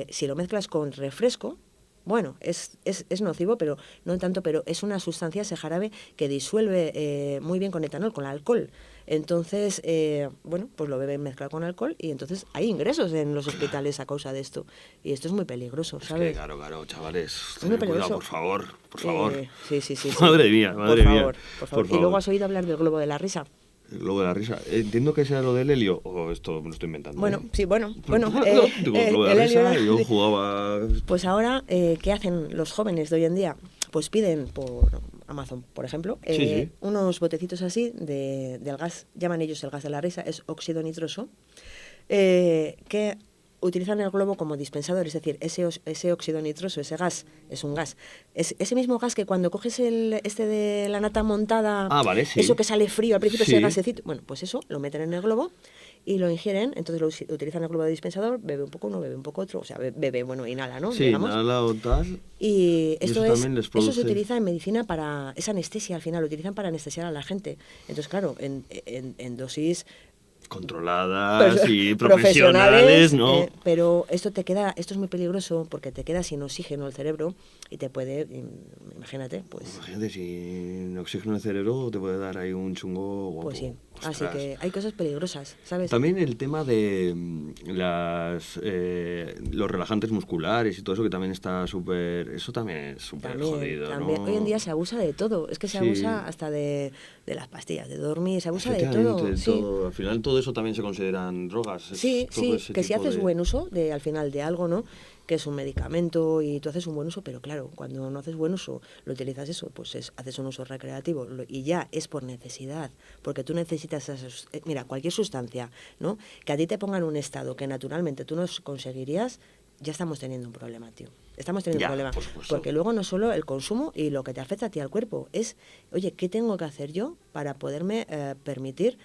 si lo mezclas con refresco, bueno, es nocivo, pero no tanto, pero es una sustancia, ese jarabe, que disuelve muy bien con etanol, con el alcohol. Entonces, bueno, pues lo beben mezclado con alcohol y entonces hay ingresos en los hospitales a causa de esto. Y esto es muy peligroso, ¿sabes? Es que, claro, chavales, Es muy tened cuidado, peligroso. por favor. Sí. Madre mía, Por favor. Y luego has oído hablar del globo de la risa. El globo de la risa. Entiendo que sea lo del helio, o esto me lo estoy inventando. Bueno, ¿eh? sí, bueno. Digo, el globo de la el helio risa, yo jugaba... Pues ahora, ¿qué hacen los jóvenes de hoy en día? Pues piden por Amazon, por ejemplo, Sí. unos botecitos así del gas, llaman ellos el gas de la risa, es óxido nitroso, que utilizan el globo como dispensador, es decir, ese óxido nitroso, ese gas, es un gas. Es ese mismo gas que cuando coges este de la nata montada, vale, sí. eso que sale frío al principio, Sí. ese gasecito, bueno, pues eso lo meten en el globo y lo ingieren, entonces utilizan el globo de dispensador, bebe un poco uno, bebe un poco otro, o sea, bebe, bueno, inhala, ¿no? Sí, Digamos. inhala o tal. Y esto eso también les eso produce... se utiliza en medicina para... Es anestesia al final, lo utilizan para anestesiar a la gente. Entonces, claro, en dosis controladas y profesionales, ¿no? Pero esto es muy peligroso porque te queda sin oxígeno el cerebro y te puede, imagínate, pues... Imagínate, sin oxígeno en el cerebro te puede dar ahí un chungo guapo. Pues sí, Ostras. así que hay cosas peligrosas, ¿sabes? También el tema de los relajantes musculares y todo eso que también está súper... Eso también es súper jodido, también. ¿no? Hoy en día se abusa de todo, es que se Sí. abusa hasta de las pastillas, de dormir, se abusa de todo. Efectivamente, Sí. Al final todo eso también se consideran drogas. Sí, todo ese que si tipo haces de... buen uso al final de algo, ¿no? Que es un medicamento y tú haces un buen uso, pero claro, cuando no haces buen uso, lo utilizas eso, pues haces un uso recreativo y ya es por necesidad, porque tú necesitas mira, cualquier sustancia, ¿no? Que a ti te ponga en un estado que naturalmente tú no conseguirías, ya estamos teniendo un problema, tío. Estamos teniendo un problema. Por supuesto. Porque luego no solo el consumo y lo que te afecta a ti al cuerpo, es, oye, ¿qué tengo que hacer yo para poderme permitir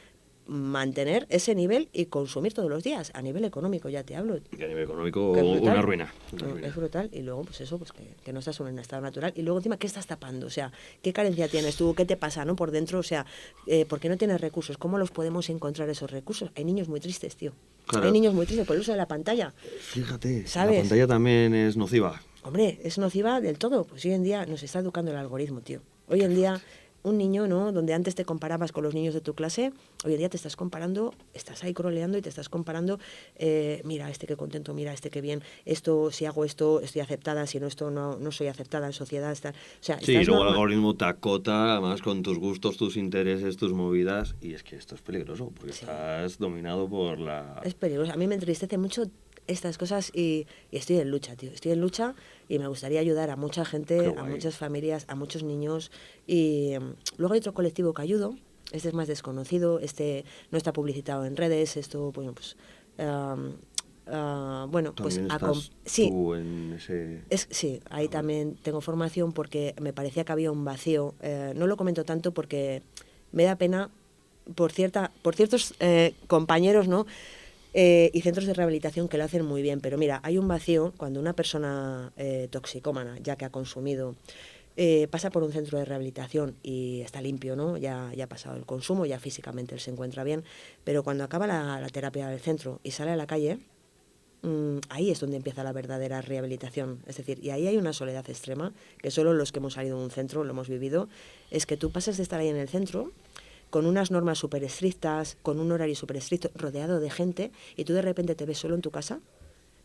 mantener ese nivel y consumir todos los días? A nivel económico ya te hablo. Y a nivel económico, Que es brutal. una ruina. Es brutal. Y luego, pues eso, pues que no estás en un estado natural. Y luego encima, ¿qué estás tapando? O sea, ¿qué carencia tienes tú? ¿Qué te pasa, no? Por dentro, o sea, ¿por qué no tienes recursos? ¿Cómo los podemos encontrar esos recursos? Hay niños muy tristes, tío. Claro. Hay niños muy tristes por el uso de la pantalla. Fíjate, ¿Sabes? la pantalla también es nociva. Hombre, es nociva del todo. Pues hoy en día nos está educando el algoritmo, tío. Hoy en día, un niño, ¿no? Donde antes te comparabas con los niños de tu clase, hoy en día te estás comparando, estás ahí croleando y te estás comparando, mira, este qué contento, mira, este qué bien, esto, si hago esto, estoy aceptada, si no, esto no soy aceptada en sociedad. O sea, Sí, y luego el algoritmo te acota, además con tus gustos, tus intereses, tus movidas, y es que esto es peligroso, porque estás dominado por la... Es peligroso. A mí me entristece mucho estas cosas y estoy en lucha, tío. Estoy en lucha y me gustaría ayudar a mucha gente, a muchas familias, a muchos niños. Y luego hay otro colectivo que ayudo. Este es más desconocido, este no está publicitado en redes, esto, bueno, pues... bueno, pues sí, tú en ese... sí, ahí también tengo formación porque me parecía que había un vacío. No lo comento tanto porque me da pena por ciertos compañeros, ¿no? Y centros de rehabilitación que lo hacen muy bien, pero mira, hay un vacío cuando una persona toxicómana, ya que ha consumido, pasa por un centro de rehabilitación y está limpio, ¿no? Ya ha pasado el consumo, ya físicamente él se encuentra bien, pero cuando acaba la terapia del centro y sale a la calle, ahí es donde empieza la verdadera rehabilitación. Es decir, y ahí hay una soledad extrema, que solo los que hemos salido de un centro lo hemos vivido, es que tú pasas de estar ahí en el centro, con unas normas súper estrictas, con un horario súper estricto, rodeado de gente, y tú de repente te ves solo en tu casa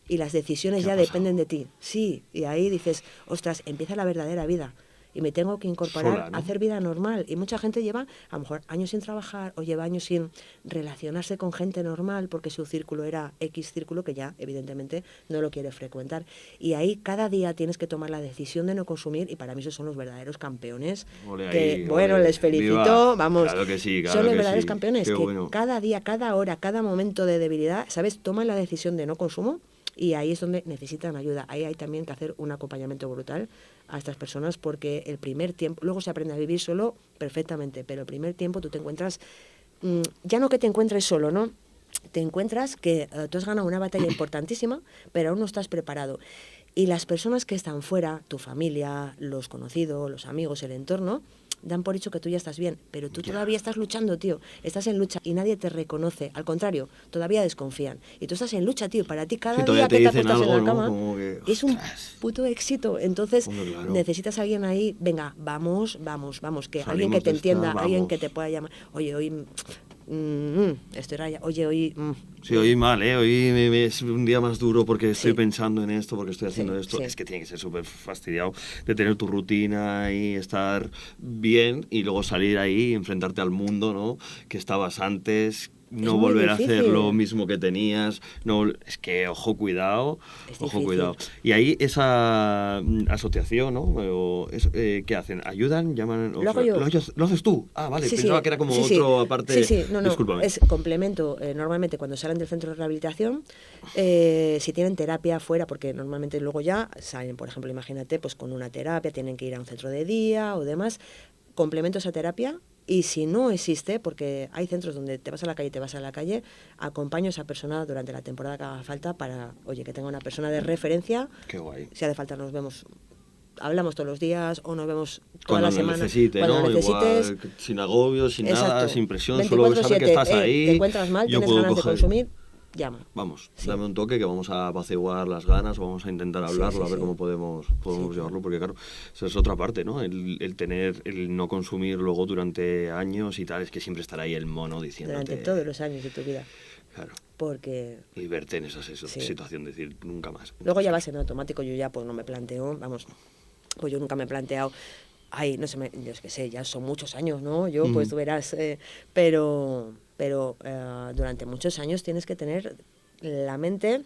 y las decisiones ya dependen de ti. Sí, y ahí dices, ostras, empieza la verdadera vida. Y me tengo que incorporar sola, ¿no? a hacer vida normal. Y mucha gente lleva, a lo mejor, años sin trabajar o lleva años sin relacionarse con gente normal porque su círculo era X círculo que ya, evidentemente, no lo quiere frecuentar. Y ahí cada día tienes que tomar la decisión de no consumir y para mí esos son los verdaderos campeones. Ole Que, ahí, bueno, ole. les felicito, Viva. vamos. Claro que sí, claro son los que verdaderos sí. campeones Qué que bueno. cada día, cada hora, cada momento de debilidad, ¿sabes? Toman la decisión de no consumo. Y ahí es donde necesitan ayuda. Ahí hay también que hacer un acompañamiento brutal a estas personas porque el primer tiempo, luego se aprende a vivir solo perfectamente, pero el primer tiempo tú te encuentras, ya no que te encuentres solo, ¿no? Te encuentras que tú has ganado una batalla importantísima, pero aún no estás preparado. Y las personas que están fuera, tu familia, los conocidos, los amigos, el entorno, dan por hecho que tú ya estás bien, pero tú todavía estás luchando, tío. Estás en lucha y nadie te reconoce. Al contrario, todavía desconfían. Y tú estás en lucha, tío. Para ti cada día que te acuestas en la cama es un puto éxito. Entonces claro. necesitas a alguien ahí, venga, vamos, que Salimos alguien que te de esta, entienda, alguien vamos. que te pueda llamar. Oye, hoy... estoy raya. Oye, hoy... Sí, hoy mal, ¿eh? Hoy es un día más duro porque estoy Sí. pensando en esto, porque estoy haciendo Sí, esto. sí. Es que tiene que ser súper fastidiado de tener tu rutina y estar bien y luego salir ahí y enfrentarte al mundo, ¿no? Que estabas antes, no muy volver a hacer difícil. lo mismo que tenías. No, es que, ojo, cuidado, Es ojo, difícil. cuidado. Y ahí esa asociación, ¿no? ¿Qué hacen? ¿Ayudan? ¿Llaman? Lo hago yo. ¿Lo haces tú? Ah, vale, Sí, pensaba sí, que era como sí, sí. otro aparte. Sí, sí, no, Discúlpame. es complemento. Normalmente cuando salen del centro de rehabilitación, si tienen terapia fuera, porque normalmente luego ya salen, por ejemplo, imagínate, pues con una terapia, tienen que ir a un centro de día o demás, complemento esa terapia. Y si no existe, porque hay centros donde te vas a la calle, acompaño a esa persona durante la temporada que haga falta para, oye, que tenga una persona de referencia. Qué guay. Si hace falta nos vemos, hablamos todos los días o nos vemos toda Cuando la lo semana. necesite, cuando ¿no? lo necesites. Igual, sin agobios, sin nada, Exacto. sin presión, solo saber que estás ahí. Te encuentras mal, yo tienes puedo ganas de coger- consumir, llama. Vamos, Sí. dame un toque que vamos a apaciguar las ganas, vamos a intentar hablarlo, sí, a ver sí. cómo podemos Sí. llevarlo, porque claro, esa es otra parte, ¿no? El no consumir luego durante años y tal, es que siempre estará ahí el mono diciéndote... Durante todos los años de tu vida. Claro, Porque y verte en esa Sí. situación, de decir, nunca más. luego ya vas en automático, yo ya pues no me planteo, vamos, pues yo nunca me he planteado, ay, no sé, yo es que sé, ya son muchos años, ¿no? Yo, pues tú verás, pero durante muchos años tienes que tener la mente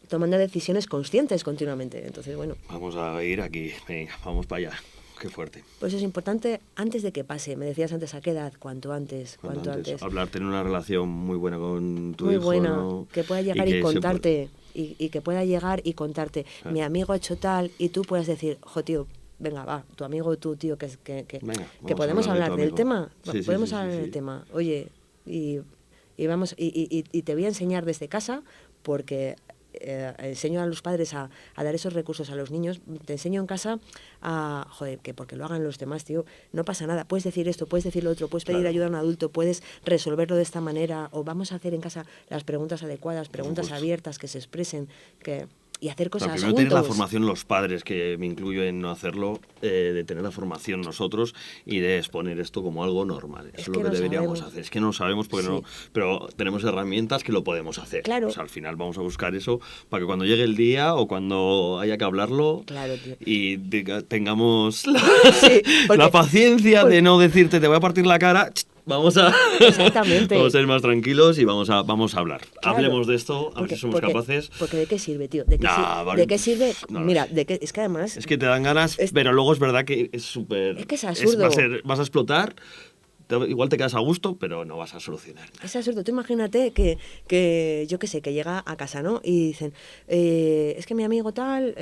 tomando decisiones conscientes continuamente. Entonces, bueno, Vamos a ir aquí, venga, vamos para allá. Qué fuerte. pues es importante antes de que pase. Me decías antes, ¿a qué edad? Cuanto antes, cuanto antes. Hablar, tener una relación muy buena con tu Muy hijo, buena, ¿no? que pueda llegar y que se contarte, y que pueda llegar y contarte, Claro. mi amigo ha hecho tal, y tú puedas decir, jo, tío, venga, va, tu amigo, tú, tío, que Venga, vamos que a podemos hablar de hablar tu del amigo. tema, Sí, sí, podemos sí, hablar sí, del sí. tema, oye, y vamos, y te voy a enseñar desde casa, porque enseño a los padres a dar esos recursos a los niños, te enseño en casa a, joder, que porque lo hagan los demás, tío, no pasa nada, puedes decir esto, puedes decir lo otro, puedes pedir Claro. ayuda a un adulto, puedes resolverlo de esta manera, o vamos a hacer en casa las preguntas adecuadas, preguntas supuesto. abiertas, que se expresen, y hacer Claro, cosas primero tener la juntos. formación los padres, que me incluyo en no hacerlo, de tener la formación nosotros y de exponer esto como algo normal. Eso Es es lo que que no deberíamos sabemos. hacer. Es que no sabemos porque Sí. no, pero tenemos herramientas que lo podemos hacer. Claro. O sea, al final vamos a buscar eso para que cuando llegue el día o cuando haya que hablarlo Claro, tío. y tengamos la, Sí, porque- la paciencia de no decirte te voy a partir la cara. Vamos a, Exactamente. vamos a ser más tranquilos y vamos a hablar. Claro. Hablemos de esto, a ver Porque- si somos porque- capaces. Porque ¿de qué sirve, tío? ¿De qué, Nah, vale. ¿de qué sirve? No lo Mira, sé. es que además... Es que te dan ganas, Es- pero luego es verdad que es súper... Es que es absurdo. Vas a explotar, igual te quedas a gusto, pero no vas a solucionar nada. Es absurdo. Tú imagínate que yo qué sé, que llega a casa, ¿no? Y dicen, es que mi amigo tal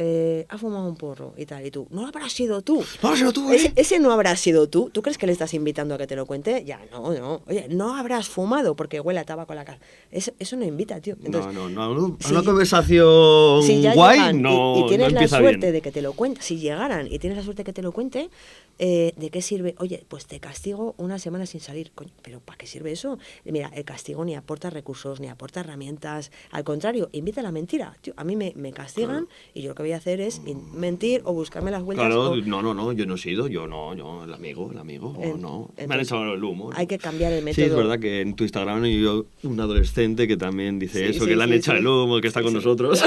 ha fumado un porro y tal. Y tú, no habrás sido tú. No, pero tú, Ese no habrá sido tú. ¿Tú crees que le estás invitando a que te lo cuente? Ya, no. Oye, no habrás fumado porque huele a tabaco la casa. Eso no invita, tío. Entonces, No. si- Una conversación si ya guay llegan no, y tienes no la empieza suerte bien. de que te lo cuente, si llegaran y tienes la suerte de que te lo cuente, ¿de qué sirve? Oye, pues te castigo una semana semanas sin salir. Coño, ¿pero para qué sirve eso? Mira, el castigo ni aporta recursos, ni aporta herramientas. Al contrario, invita a la mentira. Tío, a mí me castigan y yo lo que voy a hacer es mentir o buscarme las vueltas. Claro, no, yo no he sido, yo, el amigo, no. Entonces, me han echado el humo. Hay que cambiar el método. Sí, es verdad que en tu Instagram hay un adolescente que también dice eso, que le han echado el humo, que está con nosotros.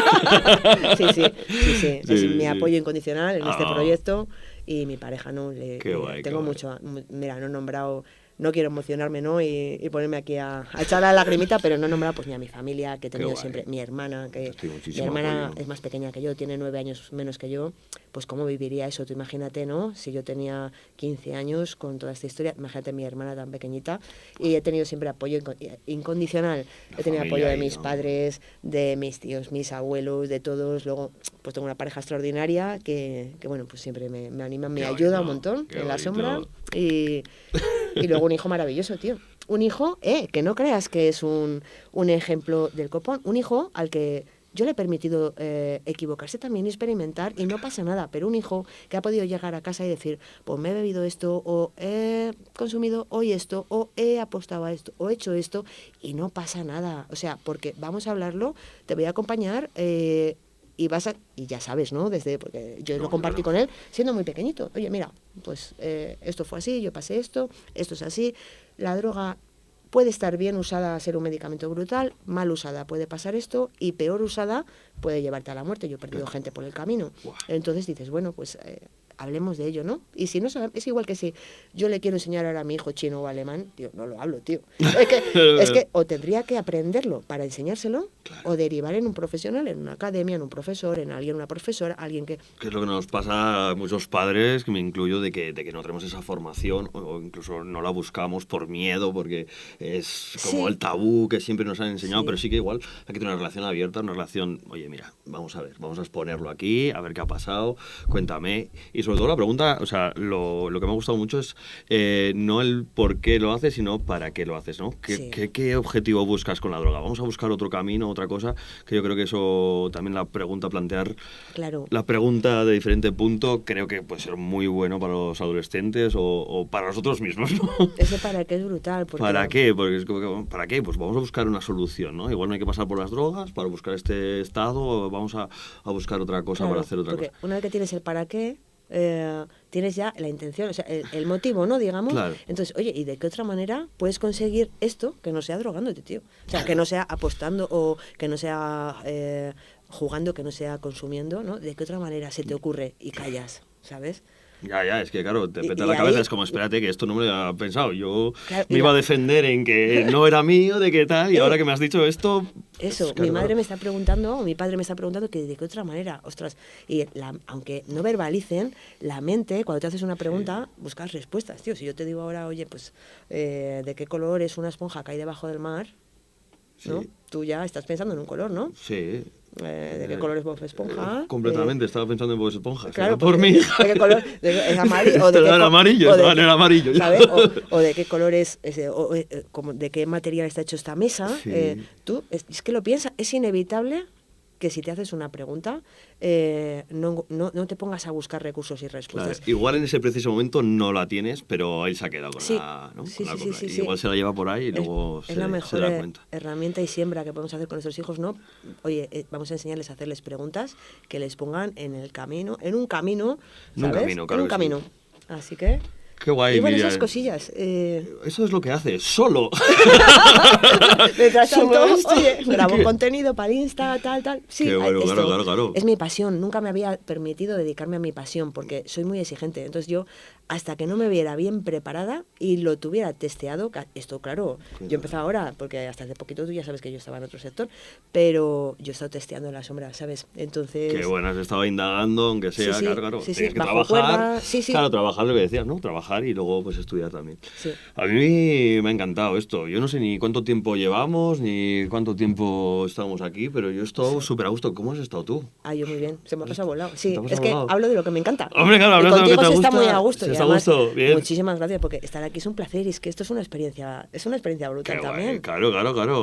Sí. Es mi apoyo incondicional en este proyecto y mi pareja, ¿no? Tengo mucho... Mira, no he nombrado... No quiero emocionarme, ¿no? Y ponerme aquí a echar la lagrimita, pero no he nombrado pues ni a mi familia, que he tenido siempre, mi hermana, que mi hermana es más pequeña que yo, tiene 9 años menos que yo, pues cómo viviría eso, tú imagínate, ¿no? Si yo tenía 15 años con toda esta historia, imagínate mi hermana tan pequeñita, y he tenido siempre apoyo incondicional, he tenido apoyo de mis padres, de mis tíos, mis abuelos, de todos, luego pues tengo una pareja extraordinaria que bueno, pues siempre me anima, me ayuda un montón en la sombra, y luego un hijo maravilloso, tío. Un hijo, que no creas que es un ejemplo del copón. Un hijo al que yo le he permitido equivocarse también y experimentar y no pasa nada. Pero un hijo que ha podido llegar a casa y decir, pues me he bebido esto, o he consumido hoy esto, o he apostado a esto, o he hecho esto, y no pasa nada. O sea, porque vamos a hablarlo, te voy a acompañar... y ya sabes, ¿no? Porque yo lo compartí con él siendo muy pequeñito. Oye, mira, pues esto fue así, yo pasé esto es así. La droga puede estar bien usada, ser un medicamento brutal, mal usada puede pasar esto, y peor usada puede llevarte a la muerte. Yo he perdido gente por el camino. Entonces dices, bueno, pues hablemos de ello, ¿no? Y si no sabes, es igual que si yo le quiero enseñar ahora a mi hijo chino o alemán, tío, no lo hablo, tío. Es que o tendría que aprenderlo para enseñárselo, o derivar en un profesional, en una academia, en un profesor, en alguien, una profesora, alguien que... Que es lo que nos pasa a muchos padres, que me incluyo, de que no tenemos esa formación, o incluso no la buscamos por miedo, porque es como el tabú que siempre nos han enseñado, pero sí que igual hay que tener una relación abierta, una relación, oye, mira, vamos a ver, vamos a exponerlo aquí, a ver qué ha pasado, cuéntame. Y sobre todo la pregunta, o sea, lo que me ha gustado mucho es no el por qué lo haces, sino para qué lo haces, ¿no? ¿Qué objetivo buscas con la droga? Vamos a buscar otro camino, otra cosa, que yo creo que eso también la pregunta, plantear la pregunta de diferente punto, creo que puede ser muy bueno para los adolescentes o para nosotros mismos, ¿no? Ese para qué es brutal. ¿Para qué? Porque es como que, ¿para qué? Pues vamos a buscar una solución, ¿no? Igual no hay que pasar por las drogas para buscar este estado, vamos a buscar otra cosa para hacer otra cosa. Una vez que tienes el para qué, tienes ya la intención, o sea, el motivo, ¿no? Digamos. Claro. Entonces, oye, ¿y de qué otra manera puedes conseguir esto que no sea drogándote, tío? O sea, que no sea apostando o que no sea jugando, que no sea consumiendo, ¿no? ¿De qué otra manera se te ocurre y callas, ¿sabes? Ya, es que claro, te peta la cabeza, es como, espérate, que esto no me lo había pensado. Yo me iba a defender en que no era mío, de qué tal, y ahora que me has dicho esto... Eso, mi madre me está preguntando, o mi padre me está preguntando que de qué otra manera, ostras, y aunque no verbalicen, la mente, cuando te haces una pregunta, buscas respuestas, tío. Si yo te digo ahora, oye, pues, ¿de qué color es una esponja que hay debajo del mar? ¿No? Tú ya estás pensando en un color, ¿no? Sí. ¿De qué color es Bob Esponja? Completamente, estaba pensando en Bob Esponja. Claro, por mí. ¿De qué color? ¿Es amarillo? Era amarillo, era amarillo. ¿Sabes? O de qué color es, de qué material está hecho esta mesa. Sí. Tú, es que lo piensas, es inevitable que si te haces una pregunta, no te pongas a buscar recursos y respuestas. Claro, igual en ese preciso momento no la tienes, pero él se ha quedado con la copla. Igual se la lleva por ahí y luego se da cuenta. Es la mejor herramienta y siembra que podemos hacer con nuestros hijos, ¿no? Oye, vamos a enseñarles a hacerles preguntas que les pongan en un camino, ¿sabes? En un camino. Así que... Qué guay, y bueno, Miriam. esas cosillas. Eso es lo que hace, solo. Mientras tanto, oye, grabo contenido para Insta, tal. Sí, qué bueno, claro. Es mi pasión. Nunca me había permitido dedicarme a mi pasión porque soy muy exigente. Entonces yo, hasta que no me viera bien preparada y lo tuviera testeado, esto claro, yo empezaba ahora, porque hasta hace poquito tú ya sabes que yo estaba en otro sector, pero yo he estado testeando en la sombra, ¿sabes? Entonces... Qué bueno, has estado indagando, aunque sea, claro. Sí, tienes que bajo trabajar. cuerda, Claro, trabajar lo que decías, ¿no? Trabajar y luego pues estudiar también. Sí. A mí me ha encantado esto. Yo no sé ni cuánto tiempo llevamos, ni cuánto tiempo estamos aquí, pero yo he estado súper a gusto. ¿Cómo has estado tú? Yo muy bien. Se me ha pasado volado. Sí, es que hablo de lo que me encanta. Hombre, claro, hablas de lo que te gusta. Se está muy a gusto. Se está a gusto, bien. Muchísimas gracias, porque estar aquí es un placer y es que esto es una experiencia brutal también. Claro.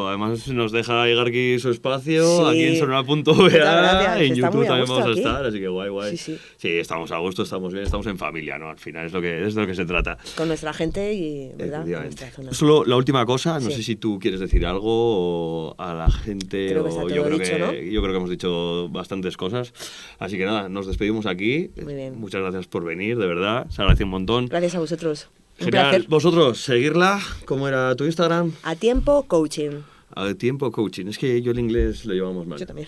Además nos deja llegar aquí su espacio, aquí en Sonora.va, en YouTube también vamos a estar, así que guay. Sí, estamos a gusto, estamos bien, estamos en familia, ¿no? Al final es lo que que se trata. Con nuestra gente y, ¿verdad? Nuestra zona. Solo la última cosa, no Sí. sé si tú quieres decir algo a la gente. Creo que está todo dicho, ¿no? Yo creo que hemos dicho bastantes cosas. Así que nada, nos despedimos aquí. Muy bien. Muchas gracias por venir, de verdad. Se agradece un montón. Gracias a vosotros. Un Genial. placer. Vosotros, seguirla. ¿Cómo era tu Instagram? A tiempo, coaching. A tiempo coaching. Es que yo el inglés lo llevamos mal. Yo también.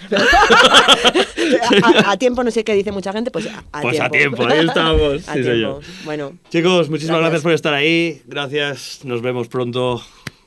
a tiempo, no sé qué dice mucha gente, pues a Pues tiempo. a tiempo, ahí estamos. A Sí, tiempo. señor. Bueno. Chicos, muchísimas Gracias. gracias por estar ahí. Gracias, nos vemos pronto.